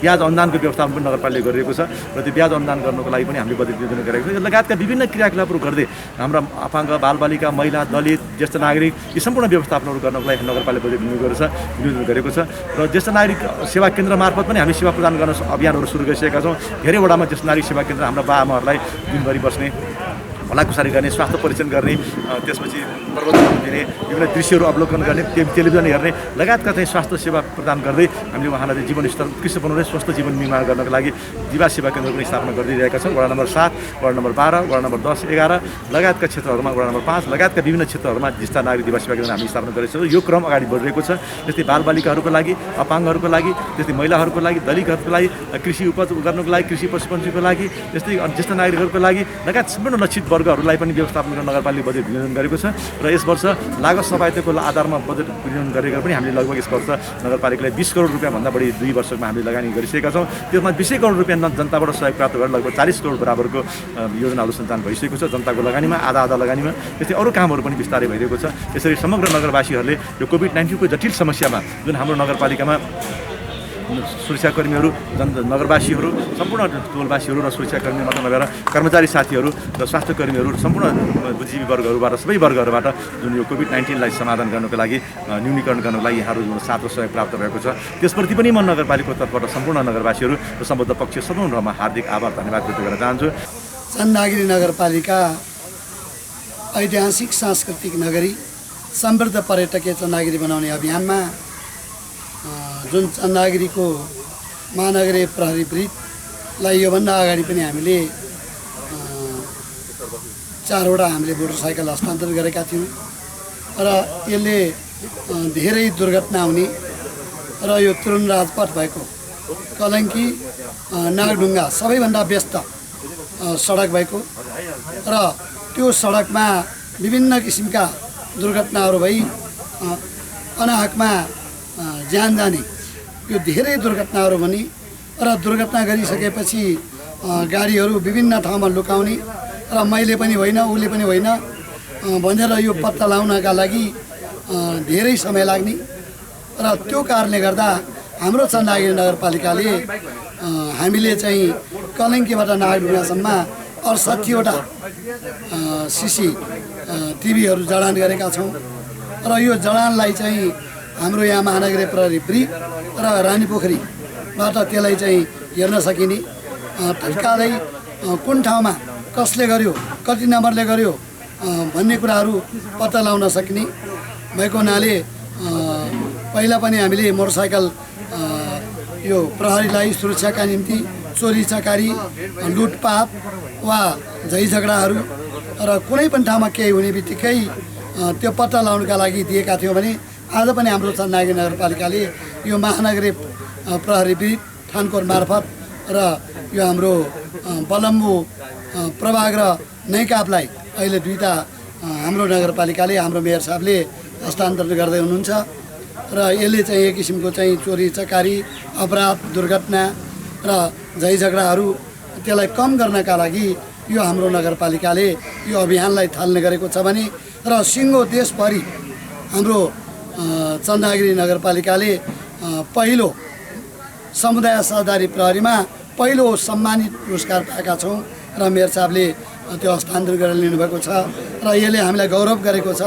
ब्याज अनुदानको व्यवस्थापन पनि नगरपालिकाले गरिरहेको छ र त्यो ब्याज अनुदान गर्नको लागि पनि हामीले बजेट विनियोजन गरेको छ। यो लगायतका विभिन्न क्रियाकलापहरू गर्दै हाम्रा अपाङ्ग, बालबालिका, महिला, दलित, ज्येष्ठ नागरिक यी सम्पूर्ण व्यवस्थापनहरू गर्नको लागि नगरपालिकाले बजेट विनियोजन गरेको छ र ज्येष्ठ नागरिक सेवा केन्द्र मार्फत पनि हामी सेवा प्रदान गर्न अभियानहरू सुरु गरिसकेका छौँ। धेरै वडामा ज्येष्ठ नागरिक सेवा केन्द्र हाम्रा बाआमाहरूलाई दिनभरि बस्ने, भलाकुसारी गर्ने, स्वास्थ्य परीक्षण गर्ने, त्यसपछि प्रवचन दिने, विभिन्न दृश्यहरू अवलोकन गर्ने, टेलिभिजन हेर्ने लगायतका चाहिँ स्वास्थ्य सेवा प्रदान गर्दै हामीले उहाँलाई चाहिँ जीवनस्तर उत्कृष्ट बनाउने स्वस्थ जीवन निर्माण गर्नको लागि दिवा सेवा केन्द्र पनि स्थापना गरिदिइरहेका छौँ। वडा नम्बर 7, वडा नम्बर 12, वडा नम्बर 10, 11 लगायतका क्षेत्रहरूमा, वडा नम्बर 5 लगायतका विभिन्न क्षेत्रहरूमा ज्येष्ठ नागरिक दिवा सेवा केन्द्र हामी स्थापना गरेका छौँ। यो क्रम अगाडि बढिरहेको छ। त्यस्तै बालबालिकाहरूको लागि, अपाङ्गहरूको लागि, त्यस्तै महिलाहरूको लागि, दलितहरूको लागि, कृषि उपज गर्नको लागि, कृषि पशुपन्छीको लागि, त्यस्तै ज्येष्ठ नागरिकहरूको लागि लगायत सम्पूर्ण लक्षित वर्गहरूलाई पनि व्यवस्थापन गर्न नगरपालिकाले बजेट विनियोजन गरेको छ र यस वर्ष लागत सहायताको आधारमा बजेट विनियोजन गरेको पनि हामीले लगभग यस वर्ष नगरपालिकाले 20 करोड रुपियाँभन्दा बढी 2 वर्षमा हामीले लगानी गरिसकेका छौँ। त्यसमा 20 करोड रुपियाँ जनताबाट सहयोग प्राप्त गरेर लगभग 40 करोड बराबरको योजनाहरू सञ्चालन भइसकेको छ जनताको लगानीमा, आधा लगानीमा। त्यस्तै अरू कामहरू पनि बिस्तारै भइरहेको छ। यसरी समग्र नगरवासीहरूले यो कोभिड-19 को जटिल समस्यामा जुन हाम्रो नगरपालिकामा सुरक्षाकर्मीहरू, नगरवासीहरू, सम्पूर्ण टोलवासीहरू र सुरक्षाकर्मी मात्र नभएर कर्मचारी साथीहरू र स्वास्थ्यकर्मीहरू सम्पूर्ण बुद्धिजीवी वर्गहरूबाट सबै वर्गहरूबाट जुन यो कोभिड-19लाई समाधान गर्नको लागि, न्यूनीकरण गर्नको लागि यहाँहरू जुन साथ र सहयोग प्राप्त भएको छ त्यसप्रति पनि म नगरपालिकाको तर्फबाट सम्पूर्ण नगरवासीहरू र सम्बद्ध पक्ष सबैमा हार्दिक आभार धन्यवाद व्यक्त गर्न चाहन्छु। चन्द्रगिरी नगरपालिका ऐतिहासिक सांस्कृतिक नगरी, समृद्ध पर्यटकीय चन्द्रगिरी बनाउने अभियानमा जुन चन्द्रगिरीको महानगरीय प्रहरी वृत्तलाई योभन्दा अगाडि पनि हामीले 4वटा हामीले मोटरसाइकल हस्तान्तरण गरेका थियौँ र यसले धेरै दुर्घटना हुने र यो तुरुन राजपथ भएको कलङ्की नागढुङ्गा सबैभन्दा व्यस्त सडक भएको र त्यो सडकमा विभिन्न किसिमका दुर्घटनाहरू भई अनाहकमा ज्यान जाने यो धेरै दुर्घटनाहरू भने र दुर्घटना गरिसकेपछि गाडीहरू विभिन्न ठाउँमा लुकाउने र मैले पनि होइन, उसले पनि होइन भनेर यो पत्ता लगाउनका लागि धेरै समय लाग्ने र त्यो कारणले गर्दा हाम्रो चन्द्रगिरी नगरपालिकाले हामीले चाहिँ कलङ्कीबाट नागढुङ्गासम्म 68वटा CCTVहरू जडान गरेका छौँ र यो जडानलाई चाहिँ हाम्रो यहाँ महानगरीय प्रहरी वृत्त र रानीपोखरीबाट त्यसलाई चाहिँ हेर्न सकिने, तत्कालै कुन ठाउँमा कसले गर्यो, कति नम्बरले गर्यो भन्ने कुराहरू पत्ता लगाउन सकिने भएको हुनाले पहिला पनि हामीले मोटरसाइकल यो प्रहरीलाई सुरक्षाका निम्ति चोरी चकारी, लुटपाट वा झैझगडाहरू र कुनै पनि ठाउँमा केही हुने बित्तिकै त्यो पत्ता लगाउनका लागि दिएका थियौँ भने आज पनि हाम्रो चन्द्रगिरी नगरपालिकाले यो महानगरीय प्रहरी वृत्त थानकोट मार्फत र यो हाम्रो बलम्बु प्रभाग र नैकापलाई अहिले 2टा हाम्रो नगरपालिकाले, हाम्रो मेयर साहबले हस्तान्तरण गर्दै हुनुहुन्छ र यसले चाहिँ एक किसिमको चाहिँ चोरी चकारी, अपराध, दुर्घटना र झैझगडाहरू त्यसलाई कम गर्नका लागि यो हाम्रो नगरपालिकाले यो अभियानलाई थाल्ने गरेको छ भने र सिङ्गो देशभरि हाम्रो चन्द्रगिरी नगरपालिकाले पहिलो समुदाय सहकारी प्रहरीमा पहिलो सम्मानित पुरस्कार पाएका छौँ र मेयर साहबले त्यो हस्तान्तरण गरेर लिनुभएको छ र यसले हामीलाई गौरव गरेको छ।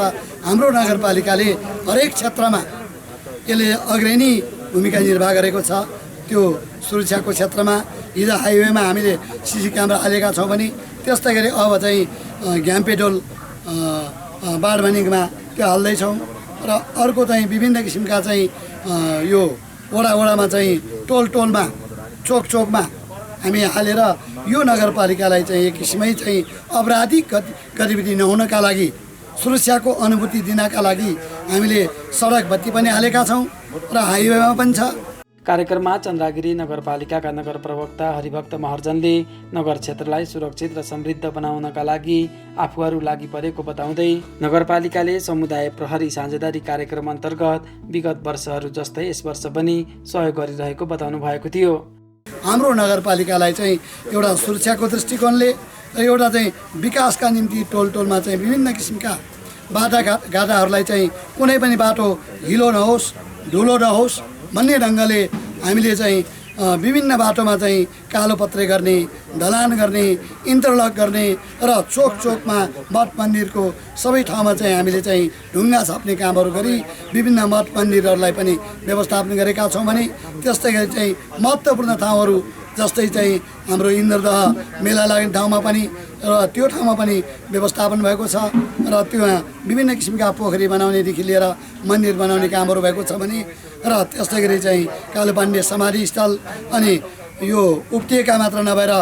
हाम्रो नगरपालिकाले हरेक क्षेत्रमा यसले अग्रणी भूमिका निर्वाह गरेको छ। त्यो सुरक्षाको क्षेत्रमा हिजो हाइवेमा हामीले CC क्यामेरा हालेका छौँ भने त्यस्तै गरी अब चाहिँ घ्याम्पेडोल बाडभनिङमा त्यो हाल्दैछौँ र अर्को चाहिँ विभिन्न किसिमका चाहिँ यो वडामा चाहिँ टोलमा चोकमा हामी हालेर यो नगरपालिकालाई चाहिँ एक किसिमै चाहिँ अपराधिक गतिविधि नहुनका लागि, सुरक्षाको अनुभूति दिनका लागि हामीले सडक बत्ती पनि हालेका छौँ र हाइवेमा पनि छ। कार्यक्रममा चन्द्रगिरी नगरपालिकाका नगर प्रवक्ता हरिभक्त महर्जनले नगर क्षेत्रलाई सुरक्षित र समृद्ध बनाउनका लागि आफूहरू लागि परेको बताउँदै नगरपालिकाले समुदाय प्रहरी साझेदारी कार्यक्रम अन्तर्गत विगत वर्षहरू जस्तै यस वर्ष पनि सहयोग गरिरहेको बताउनु भएको थियो। हाम्रो नगरपालिकालाई चाहिँ एउटा सुरक्षाको दृष्टिकोणले र एउटा चाहिँ विकासका निम्ति टोलमा चाहिँ विभिन्न किसिमका बाटाघाटाहरूलाई चाहिँ कुनै पनि बाटो हिलो नहोस्, धुलो नहोस् भन्ने ढङ्गले हामीले चाहिँ विभिन्न बाटोमा चाहिँ कालो पत्रे गर्ने, ढलान गर्ने, इन्टरलक गर्ने र चोक चोकमा मठ मन्दिरको सबै ठाउँमा चाहिँ हामीले चाहिँ ढुङ्गा छाप्ने कामहरू गरी विभिन्न मठ मन्दिरहरूलाई पनि व्यवस्थापन गरेका छौँ भने त्यस्तै गरी चाहिँ महत्त्वपूर्ण ठाउँहरू जस्तै चाहिँ हाम्रो इन्द्रदह मेला लाग्ने ठाउँमा पनि र त्यो ठाउँमा पनि व्यवस्थापन भएको छ र त्यहाँ विभिन्न किसिमका पोखरी बनाउनेदेखि लिएर मन्दिर बनाउने कामहरू भएको छ भने र त्यस्तै गरी चाहिँ कालो पाण्डे समाधि स्थल अनि यो उप्टिएका मात्र नभएर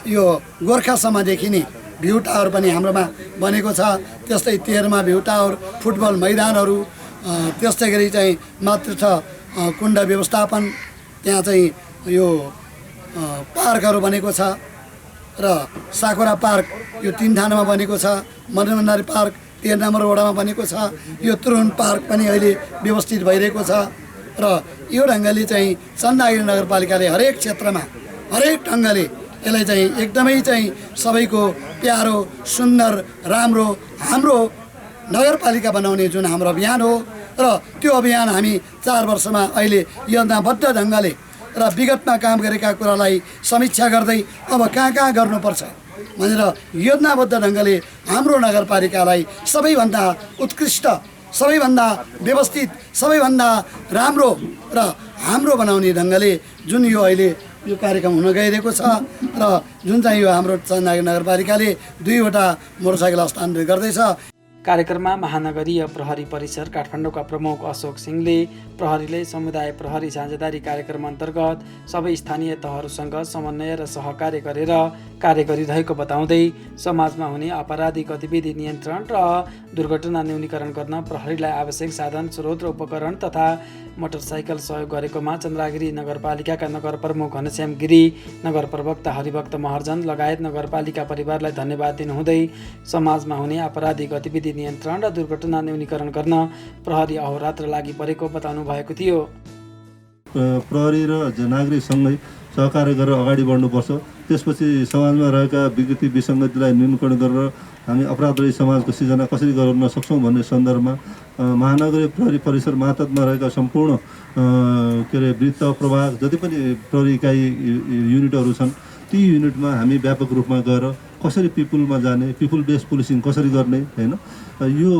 यो गोर्खासम्म देखिने भ्यू टावर पनि हाम्रोमा बनेको छ। त्यस्तै तेह्रमा भ्यू टावर, फुटबल मैदानहरू, त्यस्तै गरी चाहिँ मातृत्व कुण्ड व्यवस्थापन, त्यहाँ चाहिँ यो पार्कहरू बनेको छ र साकुरा पार्क यो 3 ठाउँमा बनेको छ। मदन भण्डारी पार्क 13 नम्बर वडामा बनेको छ। यो तुरुन पार्क पनि अहिले व्यवस्थित भइरहेको छ र यो ढङ्गले चाहिँ चन्द्रगिरी नगरपालिकाले हरेक क्षेत्रमा हरेक ढङ्गले यसलाई चाहिँ एकदमै चाहिँ सबैको प्यारो, सुन्दर, राम्रो हाम्रो नगरपालिका बनाउने जुन हाम्रो अभियान हो र त्यो अभियान हामी 4 वर्षमा अहिले योजनाबद्ध ढङ्गले र विगतमा काम गरेका कुरालाई समीक्षा गर्दै अब कहाँ गर्नुपर्छ भनेर योजनाबद्ध ढङ्गले हाम्रो नगरपालिकालाई सबैभन्दा उत्कृष्ट, सबैभन्दा व्यवस्थित, सबैभन्दा राम्रो र हाम्रो बनाउने ढङ्गले जुन यो अहिले यो कार्यक्रम हुन गइरहेको छ र जुन चाहिँ यो हाम्रो चन्द्रगिरी नगरपालिकाले 2वटा मोटरसाइकल हस्तान्तरण गर्दैछ। कार्यक्रममा महानगरीय प्रहरी परिसर काठमाडौँका प्रमुख अशोक सिंहले प्रहरीले समुदाय प्रहरी साझेदारी कार्यक्रम अन्तर्गत सबै स्थानीय तहहरूसँग समन्वय र सहकार्य गरेर कार्य गरिरहेको बताउँदै समाजमा हुने आपराधिक गतिविधि नियन्त्रण र दुर्घटना न्यूनीकरण गर्न प्रहरीलाई आवश्यक साधन, स्रोत र उपकरण तथा मोटरसाइकल सहयोग गरेकोमा चन्द्रगिरी नगरपालिकाका नगर प्रमुख घनश्याम गिरी, नगर प्रवक्ता हरिभक्त महर्जन लगायत नगरपालिका परिवारलाई धन्यवाद दिनुहुँदै समाजमा हुने आपराधिक गतिविधि नियन्त्रण र दुर्घटना न्यूनीकरण गर्न प्रहरी अहोरात्र लागि परेको बताउनु भएको थियो। प्रहरी र नागरिकसँगै सहकार्य गरेर अगाडि बढ्नुपर्छ। त्यसपछि समाजमा रहेका विकृति विसङ्गतिलाई न्यूनीकरण गरेर हामी अपराधरहित समाजको सिर्जना कसरी गर्न सक्छौँ भन्ने सन्दर्भमा महानगरीय प्रहरी परिसर मातहतमा रहेका सम्पूर्ण वृत्त प्रभाग जति पनि प्रहरी इकाइ युनिटहरू छन् ती युनिटमा हामी व्यापक रूपमा गएर कसरी पिपुलमा जाने, पिपुल बेस्ड पुलिसिङ कसरी गर्ने हैन, यो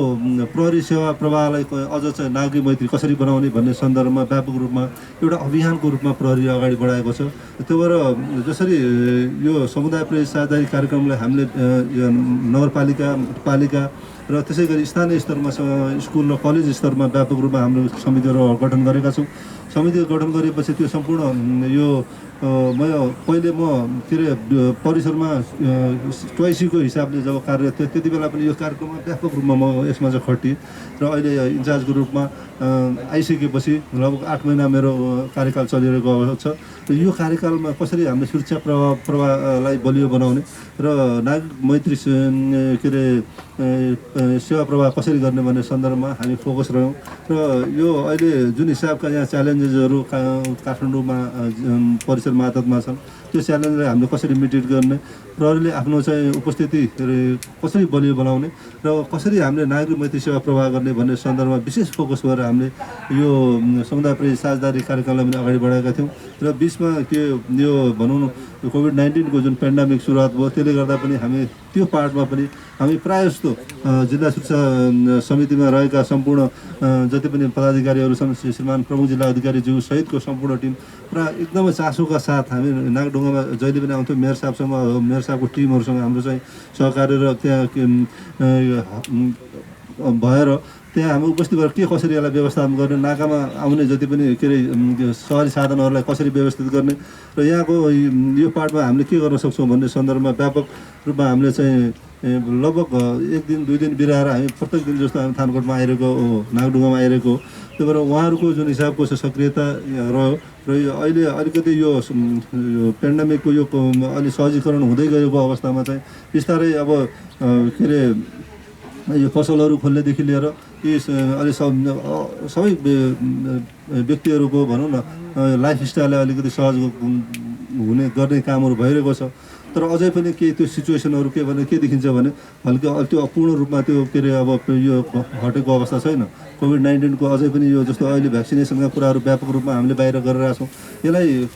प्रहरी सेवा प्रवाहलाई अझ चाहिँ नागरिक मैत्री कसरी बनाउने भन्ने सन्दर्भमा व्यापक रूपमा एउटा अभियानको रूपमा प्रहरी अगाडि बढाएको छ। त्यो भएर जसरी यो समुदाय प्रहरी साझेदारी कार्यक्रमलाई हामीले नगरपालिका र त्यसै गरी स्थानीय स्तरमा स्कुल र कलेज स्तरमा व्यापक रूपमा हाम्रो समितिहरू गठन गरेका छौँ। समिति गठन गरेपछि त्यो सम्पूर्ण यो पहिले म परिसरमा ट्वाइसीको हिसाबले जब कार्यरत थिएँ त्यति बेला पनि यो कार्यक्रममा व्यापक रूपमा म यसमा चाहिँ खटिएँ र अहिले इन्चार्जको रूपमा आइसकेपछि लगभग 8 महिना मेरो कार्यकाल चलिरहेको अवस्था छ। र यो कार्यकालमा कसरी हामीले सुरक्षा प्रवाहलाई बलियो बनाउने र नागरिक मैत्री सेवा प्रवाह कसरी गर्ने भन्ने सन्दर्भमा हामी फोकस रह्यौँ र यो अहिले जुन हिसाबका यहाँ च्यालेन्जेसहरू काठमाडौँमा परिसर मातहतमा छन् त्यो च्यालेन्जलाई हामीले कसरी मिटिगेट गर्ने, प्रहरीले आफ्नो चाहिँ उपस्थिति कसरी बलियो बनाउने र कसरी हामीले नागरिक मैत्री सेवा प्रवाह गर्ने भन्ने सन्दर्भमा विशेष फोकस गरेर हामीले यो समुदाय प्रहरी साझेदारी कार्यक्रमलाई पनि अगाडि बढाएका थियौँ। र बिचमा यो भनौँ न कोभिड-19 को जुन पेन्डामिक सुरुवात भयो त्यसले गर्दा पनि हामी त्यो पार्टमा पनि हामी प्रायः जस्तो जिल्ला सुरक्षा समितिमा रहेका सम्पूर्ण जति पनि पदाधिकारीहरू छन्, श्रीमान प्रमुख जिल्ला अधिकारीज्यू सहितको सम्पूर्ण टिम र एकदमै चासोका साथ हामी नागढुङ्गामा जहिले पनि आउँथ्यौँ। मेयर साहबसँग, मेयर साहबको टिमहरूसँग हाम्रो चाहिँ सहकार्य र त्यहाँ भएर त्यहाँ हामी उपस्थित भएर के कसरी यसलाई व्यवस्थापन गर्ने, नाकामा आउने जति पनि सहरी साधनहरूलाई कसरी व्यवस्थित गर्ने र यहाँको यो पार्टमा हामीले के गर्न सक्छौँ भन्ने सन्दर्भमा व्यापक रूपमा हामीले चाहिँ लगभग 1 दिन 2 दिन बिराएर हामी प्रत्येक दिन जस्तो हामी थानकोटमा आइरहेको नागढुङ्गामा आइरहेको। त्यही भएर उहाँहरूको जुन हिसाबको सक्रियता रह्यो र यो अहिले अलिकति यो पेन्डामिकको यो अलि सहजीकरण हुँदै गएको अवस्थामा चाहिँ बिस्तारै अब यो पसलहरू खोल्नेदेखि लिएर यी अलि सबै व्यक्तिहरूको भनौँ न लाइफस्टाइललाई अलिकति सहज गर्ने कामहरू भइरहेको छ। तर अझै पनि केही त्यो सिचुएसनहरू के भने के देखिन्छ भने हल्का त्यो पूर्ण रूपमा त्यो के अरे अब यो हटेको अवस्था छैन। कोभिड-19को अझै पनि यो जस्तो अहिले भ्याक्सिनेसनका कुराहरू व्यापक रूपमा हामीले बाहिर गरिरहेका छौँ। यसलाई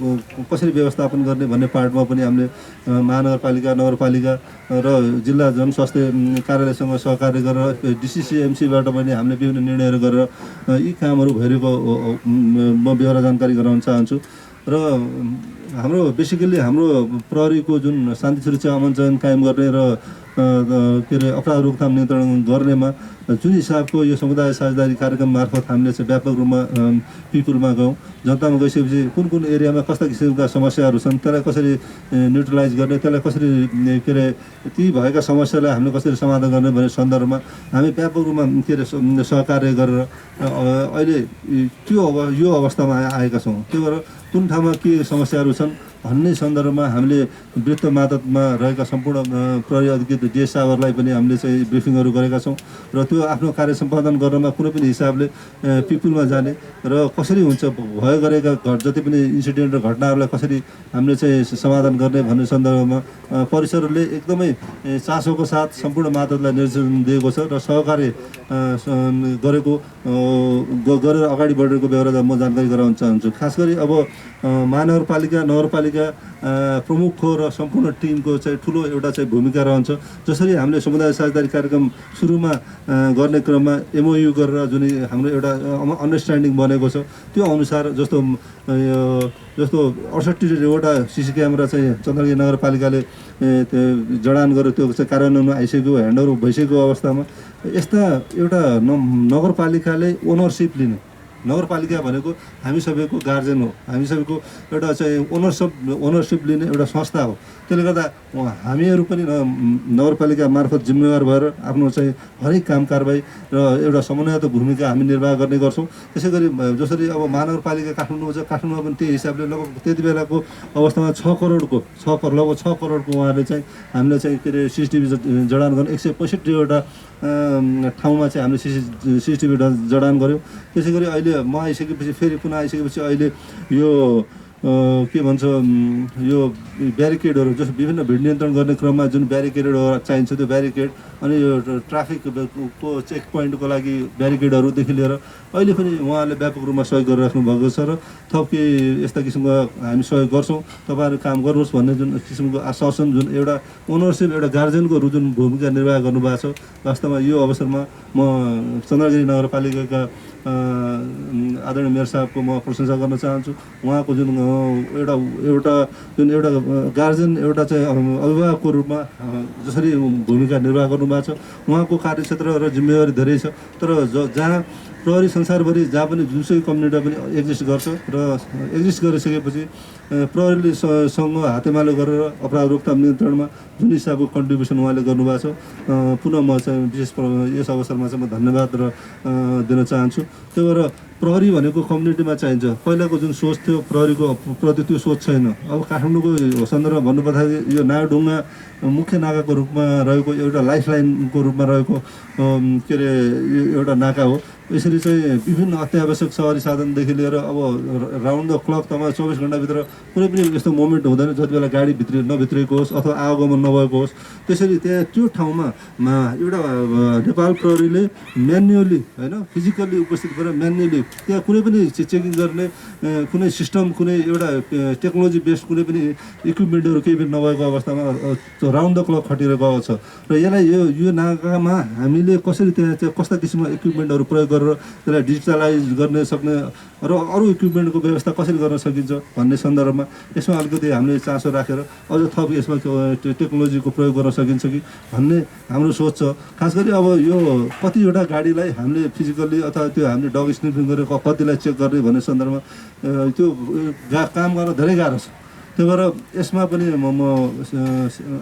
कसरी व्यवस्थापन गर्ने भन्ने पार्टमा पनि हामीले महानगरपालिका, नगरपालिका र जिल्ला जनस्वास्थ्य कार्यालयसँग सहकार्य गरेर डिसिसिएमसीबाट पनि हामीले विभिन्न निर्णयहरू गरेर यी कामहरू भइरहेको म बेहोरा जानकारी गराउन चाहन्छु। र हाम्रो बेसिकल्ली हाम्रो प्रहरीको जुन शान्ति सुरक्षा अमन चयन कायम गर्ने र के अरे अपराध रोकथाम नियन्त्रण गर्नेमा जुन हिसाबको यो समुदाय साझेदारी कार्यक्रम मार्फत हामीले चाहिँ व्यापक रूपमा पिपुलमा गयौँ, जनतामा गइसकेपछि कुन कुन एरियामा कस्ता किसिमका समस्याहरू छन् त्यसलाई कसरी न्युट्रलाइज गर्ने, त्यसलाई कसरी के अरे ती भएका समस्यालाई हामीले कसरी समाधान गर्ने भन्ने सन्दर्भमा हामी व्यापक रूपमा के अरे सहकार्य गरेर अहिले यो अवस्थामा आएका छौँ। त्यो भएर कुन ठाउँमा के समस्याहरू छन् भन्ने सन्दर्भमा हामीले वृत्त मातहतमा रहेका सम्पूर्ण प्रहरी अधिकृत डिएस साहबहरूलाई पनि हामीले चाहिँ ब्रिफिङहरू गरेका छौँ र त्यो आफ्नो कार्य सम्पादन गर्नमा कुनै पनि हिसाबले पिपुलमा जाने र कसरी हुन्छ भयो गरेका जति पनि इन्सिडेन्ट र घटनाहरूलाई कसरी हामीले चाहिँ समाधान गर्ने भन्ने सन्दर्भमा परिसरले एकदमै चासोको साथ सम्पूर्ण मातहतलाई निर्देशन दिएको छ र सहकार्य गरेर अगाडि बढेको बेहोरा म जानकारी गराउन चाहन्छु। खास गरी अब महानगरपालिका, नगरपालिका प्रमुखको र सम्पूर्ण टिमको चाहिँ ठुलो एउटा चाहिँ भूमिका रहन्छ। जसरी हामीले समुदाय साझेदारी कार्यक्रम सुरुमा गर्ने क्रममा एमओयू गरेर जुन हाम्रो एउटा अन्डरस्ट्यान्डिङ बनेको छ त्यो अनुसार जस्तो 68वटा सिसी क्यामेरा चाहिँ चन्द्रगिरी नगरपालिकाले जडान गरेर त्यो चाहिँ कार्यान्वयनमा आइसक्यो, ह्यान्डओभर भइसकेको अवस्थामा यस्ता एउटा नगरपालिकाले ओनरसिप लिने, नगरपालिका भनेको हामी सबैको गार्जेन हो, हामी सबैको एउटा चाहिँ ओनरसिप लिने एउटा संस्था हो। त्यसले गर्दा हामीहरू पनि नगरपालिका मार्फत जिम्मेवार भएर आफ्नो चाहिँ हरेक काम कारबाही र एउटा समन्वयता भूमिका हामी निर्वाह गर्ने गर्छौँ। त्यसै गरी जसरी अब महानगरपालिका काठमाडौँ छ, काठमाडौँमा पनि त्यही हिसाबले लगभग त्यति बेलाको अवस्थामा 6 करोडको उहाँले चाहिँ हामीले चाहिँ के अरे सिसिटिभी जडान गर्ने 165वटा ठाउँमा चाहिँ हामीले सिसिटिभी जडान गऱ्यौँ। त्यसै गरी अहिले म आइसकेपछि फेरि पुनः आइसकेपछि अहिले यो के भन्छ यो ब्यारिकेडहरू जस्तो विभिन्न भिड नियन्त्रण गर्ने क्रममा जुन ब्यारिकेडहरू चाहिन्छ त्यो ब्यारिकेड अनि यो ट्राफिकको चेक पोइन्टको लागि ब्यारिकेडहरूदेखि लिएर अहिले पनि उहाँले व्यापक रूपमा सहयोग गरिराख्नु भएको छ र थप केही यस्ता किसिमको हामी सहयोग गर्छौँ। तपाईँहरू काम गर्नुहोस् भन्ने जुन किसिमको आश्वासन जुन एउटा ओनरसिप एउटा गार्जेनको जुन भूमिका निर्वाह गर्नुभएको छ, वास्तवमा यो अवसरमा म चन्द्रगिरी नगरपालिकाका आदरणीय मेयर साहबको म प्रशंसा गर्न चाहन्छु। उहाँको जुन एउटा गार्जेन एउटा चाहिँ अभिभावकको रूपमा जसरी भूमिका निर्वाह गर्नुभएको छ, उहाँको कार्यक्षेत्र र जिम्मेवारी धेरै छ। तर जहाँ प्रहरी संसारभरि जहाँ पनि जुनसुकै कम्युनिटी पनि एक्जिस्ट गर्छ र एक्जिस्ट गरिसकेपछि प्रहरीले सँग हातेमालो गरेर अपराध रोकथाम नियन्त्रणमा जुन हिसाबको कन्ट्रिब्युसन उहाँले गर्नुभएको छ, पुनः म चाहिँ विशेष यस अवसरमा चाहिँ म धन्यवाद दिन चाहन्छु। त्यही भएर प्रहरी भनेको कम्युनिटीमा चाहिन्छ। पहिलाको जुन सोच थियो प्रहरीको प्रति त्यो सोच छैन। अब काठमाडौँको सन्दर्भमा भन्नुपर्दाखेरि यो नागढुङ्गा मुख्य नाकाको रूपमा रहेको एउटा लाइफलाइनको रूपमा रहेको के अरे एउटा नाका हो। यसरी चाहिँ विभिन्न अत्यावश्यक सवारी साधनदेखि लिएर अब राउन्ड द क्लक तपाईँ 24 घन्टाभित्र कुनै पनि यस्तो मोमेन्ट हुँदैन जति बेला गाडी नभित्रिएको होस् अथवा आवागमन नभएको होस्। त्यसरी त्यहाँ त्यो ठाउँमा एउटा नेपाल प्रहरीले म्यानुअली होइन फिजिकल्ली उपस्थित गरेर म्यानुअली त्यहाँ कुनै पनि चेकिङ गर्ने कुनै सिस्टम कुनै एउटा टेक्नोलोजी बेस्ड कुनै पनि इक्विपमेन्टहरू केही पनि नभएको अवस्थामा राउन्ड द क्लक खटिरहेको छ। र यसलाई यो नाकामा हामीले कसरी त्यहाँ चाहिँ कस्ता किसिमका इक्विपमेन्टहरू प्रयोग गरेर त्यसलाई डिजिटलाइज गर्ने सक्ने र अरू इक्विपमेन्टको व्यवस्था कसरी गर्न सकिन्छ भन्ने सन्दर्भमा यसमा अलिकति हामीले चासो राखेर अझ थप यसमा टेक्नोलोजीको प्रयोग गर्न सकिन्छ कि भन्ने हाम्रो सोच छ। खास गरी अब यो कतिवटा गाडीलाई हामीले फिजिकल्ली अथवा त्यो हामीले डग स्निफिङ गरेर कतिलाई चेक गर्ने भन्ने सन्दर्भमा त्यो काम गर्न धेरै गाह्रो छ। त्यही भएर यसमा पनि म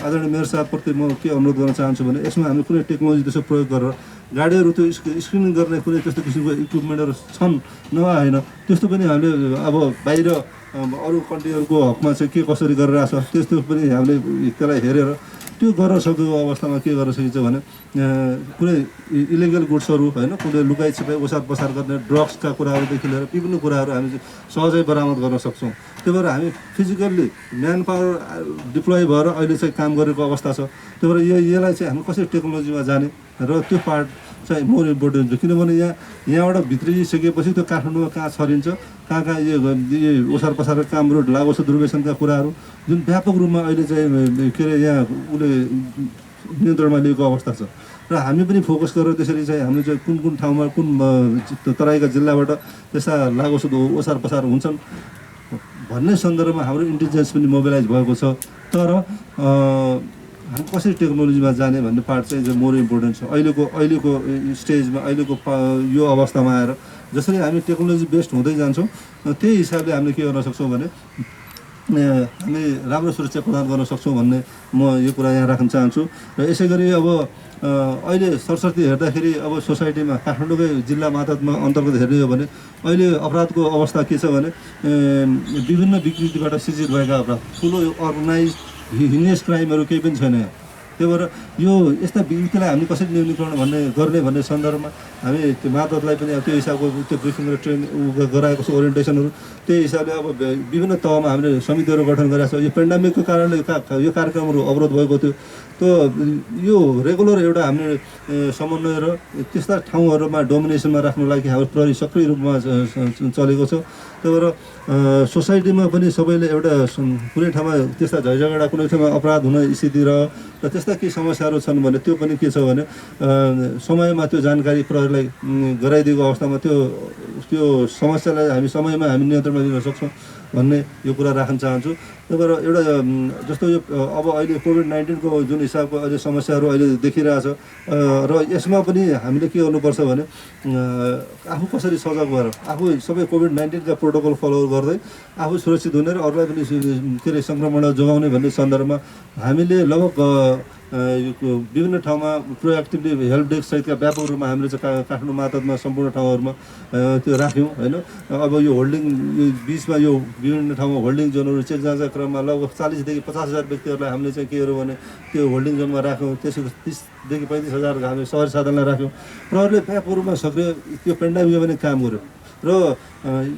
आदरणीय मेयर साहबप्रति म के अनुरोध गर्न चाहन्छु भने यसमा हामी कुनै टेक्नोलोजी त्यसो प्रयोग गरेर गाडीहरू त्यो स्क्रिनिङ गर्ने कुनै त्यस्तो किसिमको इक्विपमेन्टहरू छन् नभए होइन त्यस्तो पनि हामीले अब बाहिर अरू कन्ट्रीहरूको हकमा चाहिँ के कसरी गरिरहेछ त्यस्तो पनि हामीले त्यसलाई हेरेर त्यो गर्न सकेको अवस्थामा के गर्न सकिन्छ भने कुनै इलिगल गुड्सहरू होइन कुनै लुकाइ छिपाइ ओसार पसार गर्ने ड्रग्सका कुराहरूदेखि लिएर विभिन्न कुराहरू हामी सहजै बरामद गर्न सक्छौँ। त्यही भएर हामी फिजिकल्ली म्यान पावर डिप्लोय भएर अहिले चाहिँ काम गरेको अवस्था छ। त्यही भएर यसलाई चाहिँ हामी कसरी टेक्नोलोजीमा जाने र त्यो पार्ट चाहिँ मोर इम्पोर्टेन्ट छ। किनभने यहाँबाट भित्रिसकेपछि त्यो काठमाडौँमा कहाँ छरिन्छ, कहाँ यो ओसार पसारको कामहरू लागोस दुर्व्यसनका कुराहरू जुन व्यापक रूपमा अहिले चाहिँ के अरे यहाँ उसले नियन्त्रणमा लिएको अवस्था छ। र हामी पनि फोकस गरेर त्यसरी चाहिँ हामीले चाहिँ कुन कुन ठाउँमा कुन तराईका जिल्लाबाट त्यस्ता लागोस ओसार पसार हुन्छन् भन्ने सन्दर्भमा हाम्रो इन्टेलिजेन्स पनि मोबिलाइज भएको छ। तर हामी कसरी टेक्नोलोजीमा जाने भन्ने पार्ट चाहिँ मोर इम्पोर्टेन्ट छ अहिलेको स्टेजमा, अहिलेको यो अवस्थामा आएर। जसरी हामी टेक्नोलोजी बेस्ड हुँदै जान्छौँ त्यही हिसाबले हामीले के गर्न सक्छौँ भने हामी राम्रो सुरक्षा प्रदान गर्न सक्छौँ भन्ने म यो कुरा यहाँ राख्न चाहन्छु। र यसै गरी अब अहिले सरस्वती हेर्दाखेरि अब सोसाइटीमा काठमाडौँकै जिल्ला मातहतमा अन्तर्गत हेर्ने हो भने अहिले अपराधको अवस्था के छ भने विभिन्न विकृतिबाट सिर्जित भएका अपराध, ठुलो अर्गनाइज हिनियस क्राइमहरू केही पनि छैन। त्यही भएर यो यस्ता विकृतिलाई हामी कसरी न्यूनीकरण गर्ने भन्ने सन्दर्भमा हामी त्यो मातहतलाई पनि अब त्यो हिसाबको त्यो ब्रिफिङ र ट्रेन गराएको छ, ओरिएन्टेसनहरू त्यही हिसाबले अब विभिन्न तहमा हामीले समितिहरू गठन गरेका छौँ। यो पेन्डेमिकको कारणले यो कार्यक्रमहरू अवरोध भएको थियो। त्यो यो रेगुलर एउटा हामीले समन्वय र त्यस्ता ठाउँहरूमा डोमिनेसनमा राख्नु लागि हाम्रो प्रहरी सक्रिय रूपमा चलेको छ। त्यही भएर सोसाइटीमा पनि सबैले एउटा कुनै ठाउँमा त्यस्ता झैझगडा कुनै ठाउँमा अपराध हुने स्थिति र त्यस्ता केही समस्याहरू छन् भने त्यो पनि के छ भने समयमा त्यो जानकारी प्रहरीलाई गराइदिएको अवस्थामा त्यो समस्यालाई हामी समयमा हामी नियन्त्रणमा लिन सक्छौँ भन्ने यो कुरा राख्न चाहन्छु। त्यही भएर एउटा जस्तो यो अब अहिले कोभिड-19को जुन हिसाबको अहिले समस्याहरू अहिले देखिरहेछ र यसमा पनि हामीले के गर्नुपर्छ भने आफू कसरी सजग भएर आफू सबै कोभिड-19का प्रोटोकल फलो गर्दै आफू सुरक्षित हुने र अरूलाई पनि के अरे सङ्क्रमण जोगाउने भन्ने सन्दर्भमा हामीले लगभग विभिन्न ठाउँमा प्रोएक्टिभली हेल्प डेस्क सहितका व्यापक रूपमा हामीले चाहिँ काठमाडौँ मातहतमा सम्पूर्ण ठाउँहरूमा त्यो राख्यौँ होइन। अब यो होल्डिङ बिचमा यो विभिन्न ठाउँमा होल्डिङ जोनहरू चेक जाँचका क्रममा लगभग 40,000 देखि 50,000 व्यक्तिहरूलाई हामीले चाहिँ के गर्यो भने त्यो होल्डिङ जोनमा राख्यौँ। त्यसको 30,000 देखि 35,000 हामी सहरी साधनलाई राख्यौँ। प्रहरीले व्यापक रूपमा सक्रिय त्यो पेन्डेमिकमा पनि काम गर्यो र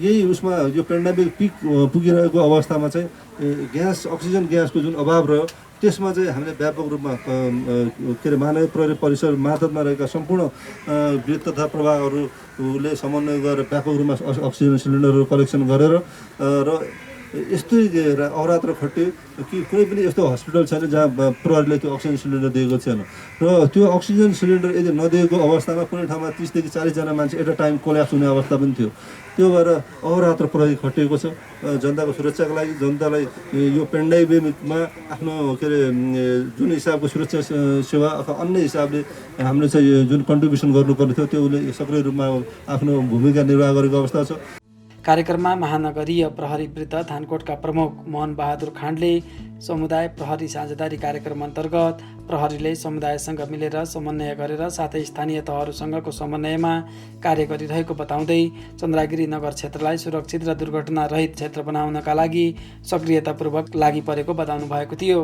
यही उसमा यो पेन्डेमिक पिक पुगिरहेको अवस्थामा चाहिँ अक्सिजन ग्यासको जुन अभाव रह्यो त्यसमा चाहिँ हामीले व्यापक रूपमा के अरे मानवीय प्रहरी परिसर मातहतमा रहेका सम्पूर्ण वृत्त तथा प्रभागहरूले समन्वय गरेर व्यापक रूपमा अक्सिजन सिलिन्डरहरू कलेक्सन गरेर र यस्तै अवरात्र खट्यो कि कुनै पनि यस्तो हस्पिटल छैन जहाँ प्रहरीले त्यो अक्सिजन सिलिन्डर दिएको छैन। र त्यो अक्सिजन सिलिन्डर यदि नदिएको अवस्थामा कुनै ठाउँमा 30 देखि 40जना मान्छे एट अ टाइम कोल्याप्स हुने अवस्था पनि थियो। त्यो भएर अवरात्र प्रहरी खटिएको छ जनताको सुरक्षाको लागि। जनतालाई यो पेन्डेमिकमा आफ्नो के अरे जुन हिसाबको सुरक्षा सेवा अथवा अन्य हिसाबले हामीले चाहिँ जुन कन्ट्रिब्युसन गर्नुपर्ने थियो त्यो उसले सक्रिय रूपमा आफ्नो भूमिका निर्वाह गरेको अवस्था छ। कार्यक्रममा महानगरीय प्रहरी वृत्त थानकोटका प्रमुख मोहन बहादुर खाँडले समुदाय प्रहरी साझेदारी कार्यक्रम अन्तर्गत प्रहरीले समुदायसँग मिलेर समन्वय गरेर साथै स्थानीय तहहरूसँगको समन्वयमा कार्य गरिरहेको बताउँदै चन्द्रागिरी नगर क्षेत्रलाई सुरक्षित र दुर्घटना रहित क्षेत्र बनाउनका लागि सक्रियतापूर्वक लागि परेको बताउनु भएको थियो।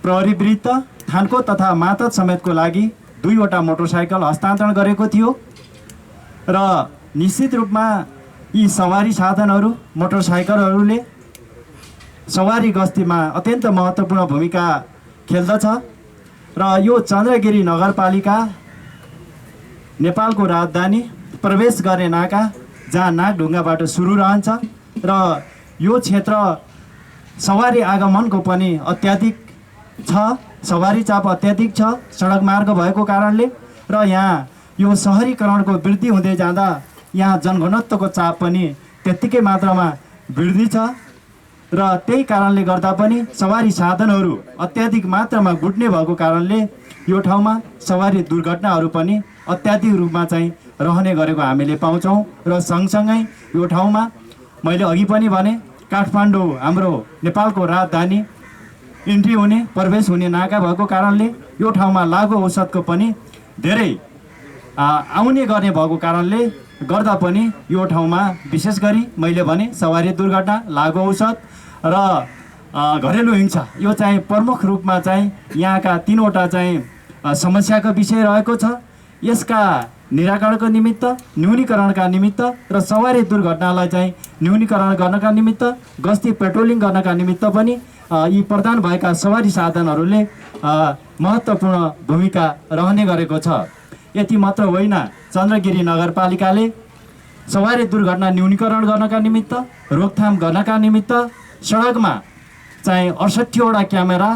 प्रहरी वृत्त थानकोट तथा मातहत समेतको लागि 2वटा मोटरसाइकल हस्तान्तरण गरेको थियो र निश्चित रूपमा यी सवारी साधनहरू मोटरसाइकलहरूले सवारी गस्तीमा अत्यन्त महत्त्वपूर्ण भूमिका खेल्दछ र यो चन्द्रगिरी नगरपालिका नेपालको राजधानी प्रवेश गर्ने नाका जहाँ नागढुङ्गाबाट सुरु रहन्छ र यो क्षेत्र सवारी आगमनको पनि अत्याधिक छ, सवारी चाप अत्याधिक छ सडक मार्ग भएको कारणले र यहाँ यो सहरीकरणको वृद्धि हुँदै जाँदा यहाँ जनघनत्वको चाप पनि त्यत्तिकै मात्रामा वृद्धि छ र त्यही कारणले गर्दा पनि सवारी साधनहरू अत्याधिक मात्रामा गुड्ने भएको कारणले यो ठाउँमा सवारी दुर्घटनाहरू पनि अत्याधिक रूपमा चाहिँ रहने गरेको हामीले पाउँछौँ। र सँगसँगै यो ठाउँमा मैले अघि पनि भने काठमाडौँ हाम्रो नेपालको राजधानी इन्ट्री हुने प्रवेश हुने नाका भएको कारणले यो ठाउँमा लागु औषधको पनि धेरै आउने गर्ने भएको कारणले गर्दा पनि यो ठाउँमा विशेष गरी मैले भने सवारी दुर्घटना लागु औषध र घरेलु हिंसा यो चाहिँ प्रमुख रूपमा चाहिँ यहाँका 3वटा चाहिँ समस्याको विषय रहेको छ। यसका निराकरणको निमित्त, न्यूनीकरणका निमित्त र सवारी दुर्घटनालाई चाहिँ न्यूनीकरण गर्नका निमित्त, गस्ती पेट्रोलिङ गर्नका निमित्त पनि यी प्रदान भएका सवारी साधनहरूले महत्त्वपूर्ण भूमिका रहने गरेको छ। यति मात्र होइन, चन्द्रगिरी नगरपालिकाले सवारी दुर्घटना न्यूनीकरण गर्नका निमित्त, रोकथाम गर्नका निमित्त सडकमा चाहिँ 68वटा क्यामेरा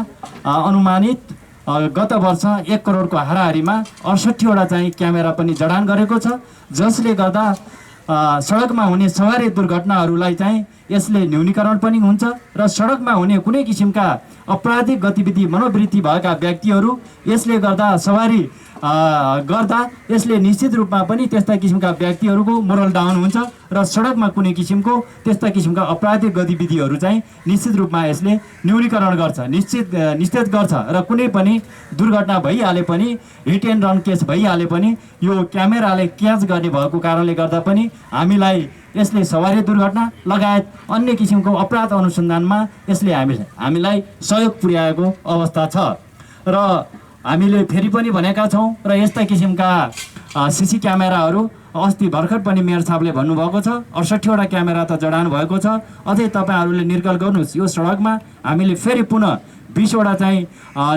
अनुमानित गत वर्ष 1 करोडको हाराहारीमा 68वटा चाहिँ क्यामेरा पनि जडान गरेको छ, जसले गर्दा सडकमा हुने सवारी दुर्घटनाहरूलाई चाहिँ यसले न्यूनीकरण पनि हुन्छ र सडकमा हुने कुनै किसिमका अपराधिक गतिविधि मनोवृत्ति भएका व्यक्तिहरू यसले गर्दा सवारी गर्दा यसले निश्चित रूपमा पनि त्यस्ता किसिमका व्यक्तिहरूको मोरल डाउन हुन्छ र सडकमा कुनै किसिमको त्यस्ता किसिमका अपराधिक गतिविधिहरू चाहिँ निश्चित रूपमा यसले न्यूनीकरण गर्छ, निश्चित गर्छ र कुनै पनि दुर्घटना भइहाले पनि, हिट एन्ड रन केस भइहाले पनि यो क्यामेराले क्याच गर्ने भएको कारणले गर्दा पनि हामीलाई यसले सवारी दुर्घटना लगायत अन्य किसिमको अपराध अनुसन्धानमा यसले हामीलाई सहयोग पुर्याएको अवस्था छ। र हामीले फेरि पनि भनेका छौँ र यस्ता किसिमका सिसी क्यामेराहरू अस्ति भर्खर पनि मेयर साहबले भन्नुभएको छ 68वटा क्यामेरा त जडान भएको छ। अझै तपाईँहरूले निर्कल गर्नुहोस्, यो सडकमा हामीले फेरि पुनः 20वटा चाहिँ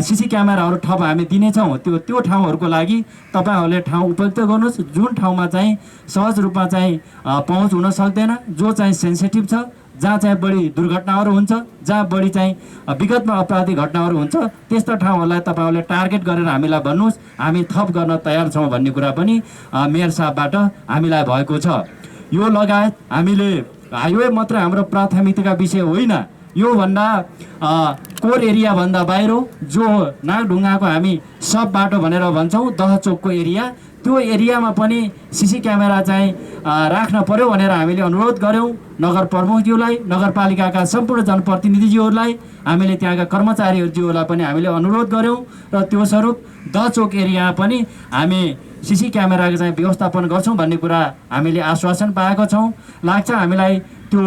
सिसी क्यामेराहरू थप हामी दिनेछौँ। त्यो ठाउँहरूको लागि तपाईँहरूले ठाउँ उपयुक्त गर्नुहोस्, जुन ठाउँमा चाहिँ सहज रूपमा चाहिँ पहुँच हुन सक्दैन, जो चाहिँ सेन्सिटिभ छ, जहाँ चाहिँ बढी दुर्घटनाहरू हुन्छ, जहाँ बढी चाहिँ विगतमा अपराधिक घटनाहरू हुन्छ, त्यस्ता ठाउँहरूलाई तपाईँहरूले टार्गेट गरेर हामीलाई भन्नुहोस्, हामी थप गर्न तयार छौँ भन्ने कुरा पनि मेयर साहबबाट हामीलाई भएको छ। यो लगायत हामीले हाइवे मात्र हाम्रो प्राथमिकताका विषय होइन, योभन्दा कोर एरियाभन्दा बाहिर जो नागढुङ्गाको हामी सब बाटो भनेर भन्छौँ, दहचोकको एरिया, त्यो एरियामा पनि सिसी क्यामेरा चाहिँ राख्न पर्यो भनेर हामीले अनुरोध गऱ्यौँ नगर प्रमुखज्यूलाई, नगरपालिकाका सम्पूर्ण जनप्रतिनिधिज्यूहरूलाई, हामीले त्यहाँका कर्मचारीज्यूहरूलाई पनि हामीले अनुरोध गऱ्यौँ र त्यो स्वरूप दहचोक एरियामा पनि हामी सिसी क्यामेराको चाहिँ व्यवस्थापन गर्छौँ भन्ने कुरा हामीले आश्वासन पाएको छौँ। लाग्छ हामीलाई त्यो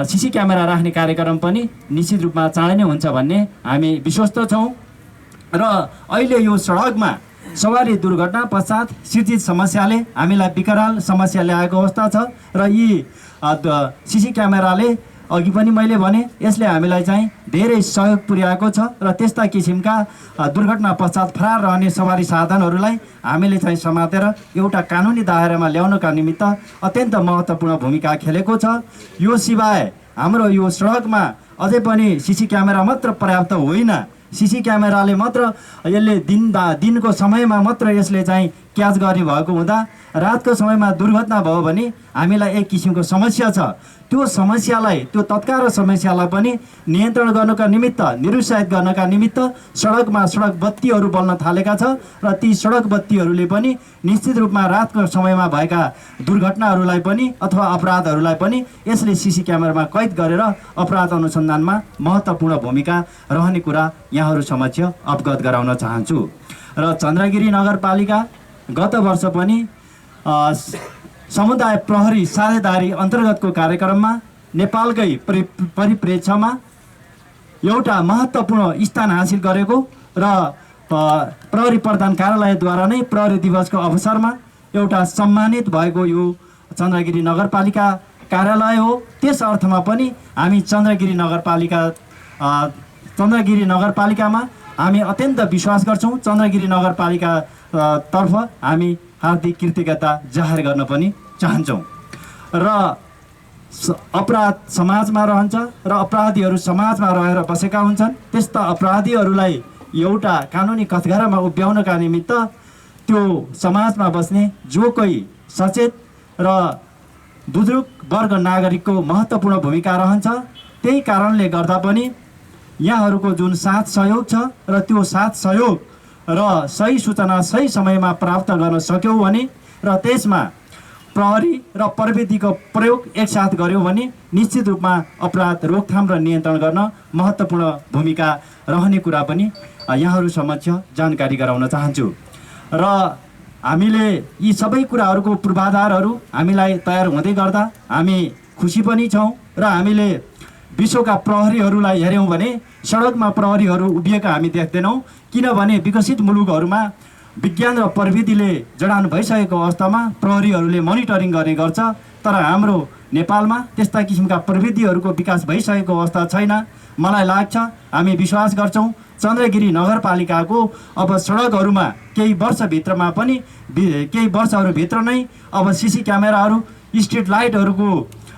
सिसी क्यामेरा राख्ने कार्यक्रम पनि निश्चित रूपमा चाँडै नै हुन्छ भन्ने हामी विश्वस्त छौँ। र अहिले यो सडकमा सवारी दुर्घटना पश्चात सिर्जित समस्याले हामीलाई विकराल समस्या ल्याएको अवस्था छ र यी सिसी क्यामेराले अघि पनि मैले भने यसले हामीलाई चाहिँ धेरै सहयोग पुर्याएको छ र त्यस्ता किसिमका दुर्घटना पश्चात फरार रहने सवारी साधनहरूलाई हामीले चाहिँ समातेर एउटा कानुनी दायरामा ल्याउनका निमित्त अत्यन्त महत्त्वपूर्ण भूमिका खेलेको छ। यो सिवाय हाम्रो यो सडकमा अझै पनि सिसी क्यामेरा मात्र पर्याप्त होइन, सिसी क्यामेराले मात्र यसले दिनको समयमा मात्र यसले चाहिँ क्याच गर्ने भएको हुँदा रातको समयमा दुर्घटना भयो भने हामीलाई एक किसिमको समस्या छ। त्यो समस्यालाई, त्यो तत्काल समस्यालाई पनि नियन्त्रण गर्नका निमित्त, निरुत्साहित गर्नका निमित्त सडकमा सडक बत्तीहरू बल्न थालेका छ र ती सडक बत्तीहरूले पनि निश्चित रूपमा रातको समयमा भएका दुर्घटनाहरूलाई पनि अथवा अपराधहरूलाई पनि यसले सिसी क्यामेरामा कैद गरेर अपराध अनुसन्धानमा महत्त्वपूर्ण भूमिका रहने कुरा यहाँहरू समक्ष अवगत गराउन चाहन्छु। र चन्द्रगिरी नगरपालिका गत वर्ष पनि समुदाय प्रहरी साझेदारी अन्तर्गतको कार्यक्रममा नेपालकै परिप्रेक्ष्यमा एउटा महत्त्वपूर्ण स्थान हासिल गरेको र प्रहरी प्रधान कार्यालयद्वारा नै प्रहरी दिवसको अवसरमा एउटा सम्मानित भएको यो चन्द्रगिरी नगरपालिका कार्यालय हो। त्यस अर्थमा पनि हामी चन्द्रगिरी नगरपालिकामा हामी अत्यन्त विश्वास गर्छौँ। चन्द्रगिरी नगरपालिका तर्फ हामी हार्दिक कृतज्ञता जाहेर गर्न पनि चाहन्छौँ। र अपराध समाजमा रहन्छ र अपराधीहरू समाजमा रहेर बसेका हुन्छन्। त्यस्ता अपराधीहरूलाई एउटा कानुनी कठघरामा उभ्याउनका निमित्त त्यो समाजमा बस्ने जो कोही सचेत र बुजुर्ग वर्ग नागरिकको महत्त्वपूर्ण भूमिका रहन्छ। त्यही कारणले गर्दा पनि यहाँहरूको जुन साथ सहयोग छ र त्यो साथ सहयोग र सही सूचना सही समयमा प्राप्त गर्न सक्यौँ भने र त्यसमा प्रहरी र प्रविधिको प्रयोग एकसाथ गर्यौँ भने निश्चित रूपमा अपराध रोकथाम र नियन्त्रण गर्न महत्त्वपूर्ण भूमिका रहने कुरा पनि यहाँहरू समक्ष जानकारी गराउन चाहन्छु। र हामीले यी सबै कुराहरूको पूर्वाधारहरू हामीलाई तयार हुँदै गर्दा हामी खुसी पनि छौँ र हामीले विश्वका प्रहरीहरूलाई हेऱ्यौँ भने सडकमा प्रहरीहरू उभिएका हामी देख्दैनौँ, किनभने विकसित मुलुकहरूमा विज्ञान र प्रविधिले जडान भइसकेको अवस्थामा प्रहरीहरूले मोनिटरिङ गर्ने गर्छ। तर हाम्रो नेपालमा त्यस्ता किसिमका प्रविधिहरूको विकास भइसकेको अवस्था छैन। मलाई लाग्छ, हामी विश्वास गर्छौँ चन्द्रगिरी नगरपालिकाको अब सडकहरूमा केही वर्षभित्रमा पनि केही वर्षहरूभित्र नै अब सिसी क्यामेराहरू, स्ट्रिट लाइटहरूको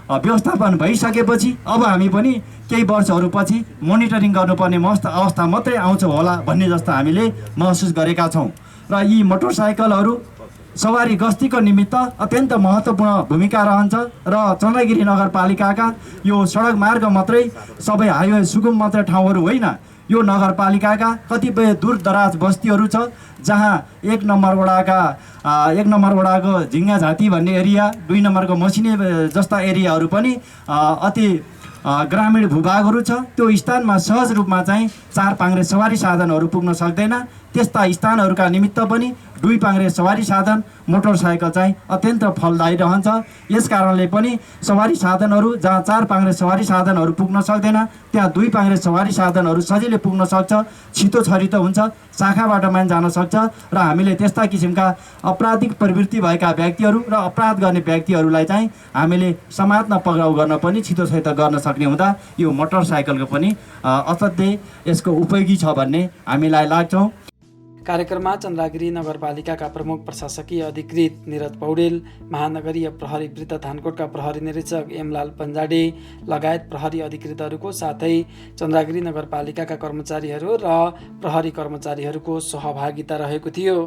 व्यवस्थापन भइसकेपछि अब हामी पनि केही वर्षहरूपछि मोनिटरिङ गर्नुपर्ने अवस्था मात्रै आउँछ होला भन्ने जस्तो हामीले महसुस गरेका छौँ। र यी मोटरसाइकलहरू सवारी गस्तीको निमित्त अत्यन्त महत्त्वपूर्ण भूमिका रहन्छ र चन्द्रगिरी नगरपालिकाका यो सडक मार्ग मात्रै सबै हाइवे सुगम मात्रै ठाउँहरू होइन, यो नगरपालिकाका कतिपय दूरदराज बस्तीहरू छ जहाँ 1 नम्बर वडाको झिङ्गा झाँती भन्ने एरिया, 2 नम्बरको मसिने जस्ता एरियाहरू पनि अति ग्रामीण भूभागहरू छ। त्यो स्थानमा सहज रूपमा चाहिँ 4 पाङ्ग्रे सवारी साधनहरू पुग्न सक्दैन। त्यस्ता स्थानहरूका निमित्त पनि 2 पाङ्ग्रे सवारी साधन मोटरसाइकल चाहिँ अत्यन्त फलदायी रहन्छ। यस कारणले पनि सवारी साधनहरू जहाँ 4 पाङ्ग्रे सवारी साधनहरू पुग्न सक्दैन त्यहाँ 2 पाङ्ग्रे सवारी साधनहरू सजिलै पुग्न सक्छ, छिटो छरितो हुन्छ, शाखाबाट पनि जान सक्छ र हामीले त्यस्ता किसिमका अपराधिक प्रवृत्ति भएका व्यक्तिहरू र अपराध गर्ने व्यक्तिहरूलाई चाहिँ हामीले समात्न पक्राउ गर्न पनि छिटो छरितो गर्न सक्ने हुँदा यो मोटरसाइकलको पनि असाध्यै यसको उपयोगी छ भन्ने हामीलाई लाग्छौँ। कार्यक्रममा चन्द्रगिरी नगरपालिकाका प्रमुख प्रशासकीय अधिकृत निरज पौडेल, महानगरीय प्रहरी वृत्त थानकोटका प्रहरी निरीक्षक एमलाल पन्जाडे लगायत प्रहरी अधिकृतहरूको साथै चन्द्रगिरी नगरपालिकाका कर्मचारीहरू र प्रहरी कर्मचारीहरूको सहभागिता रहेको थियो।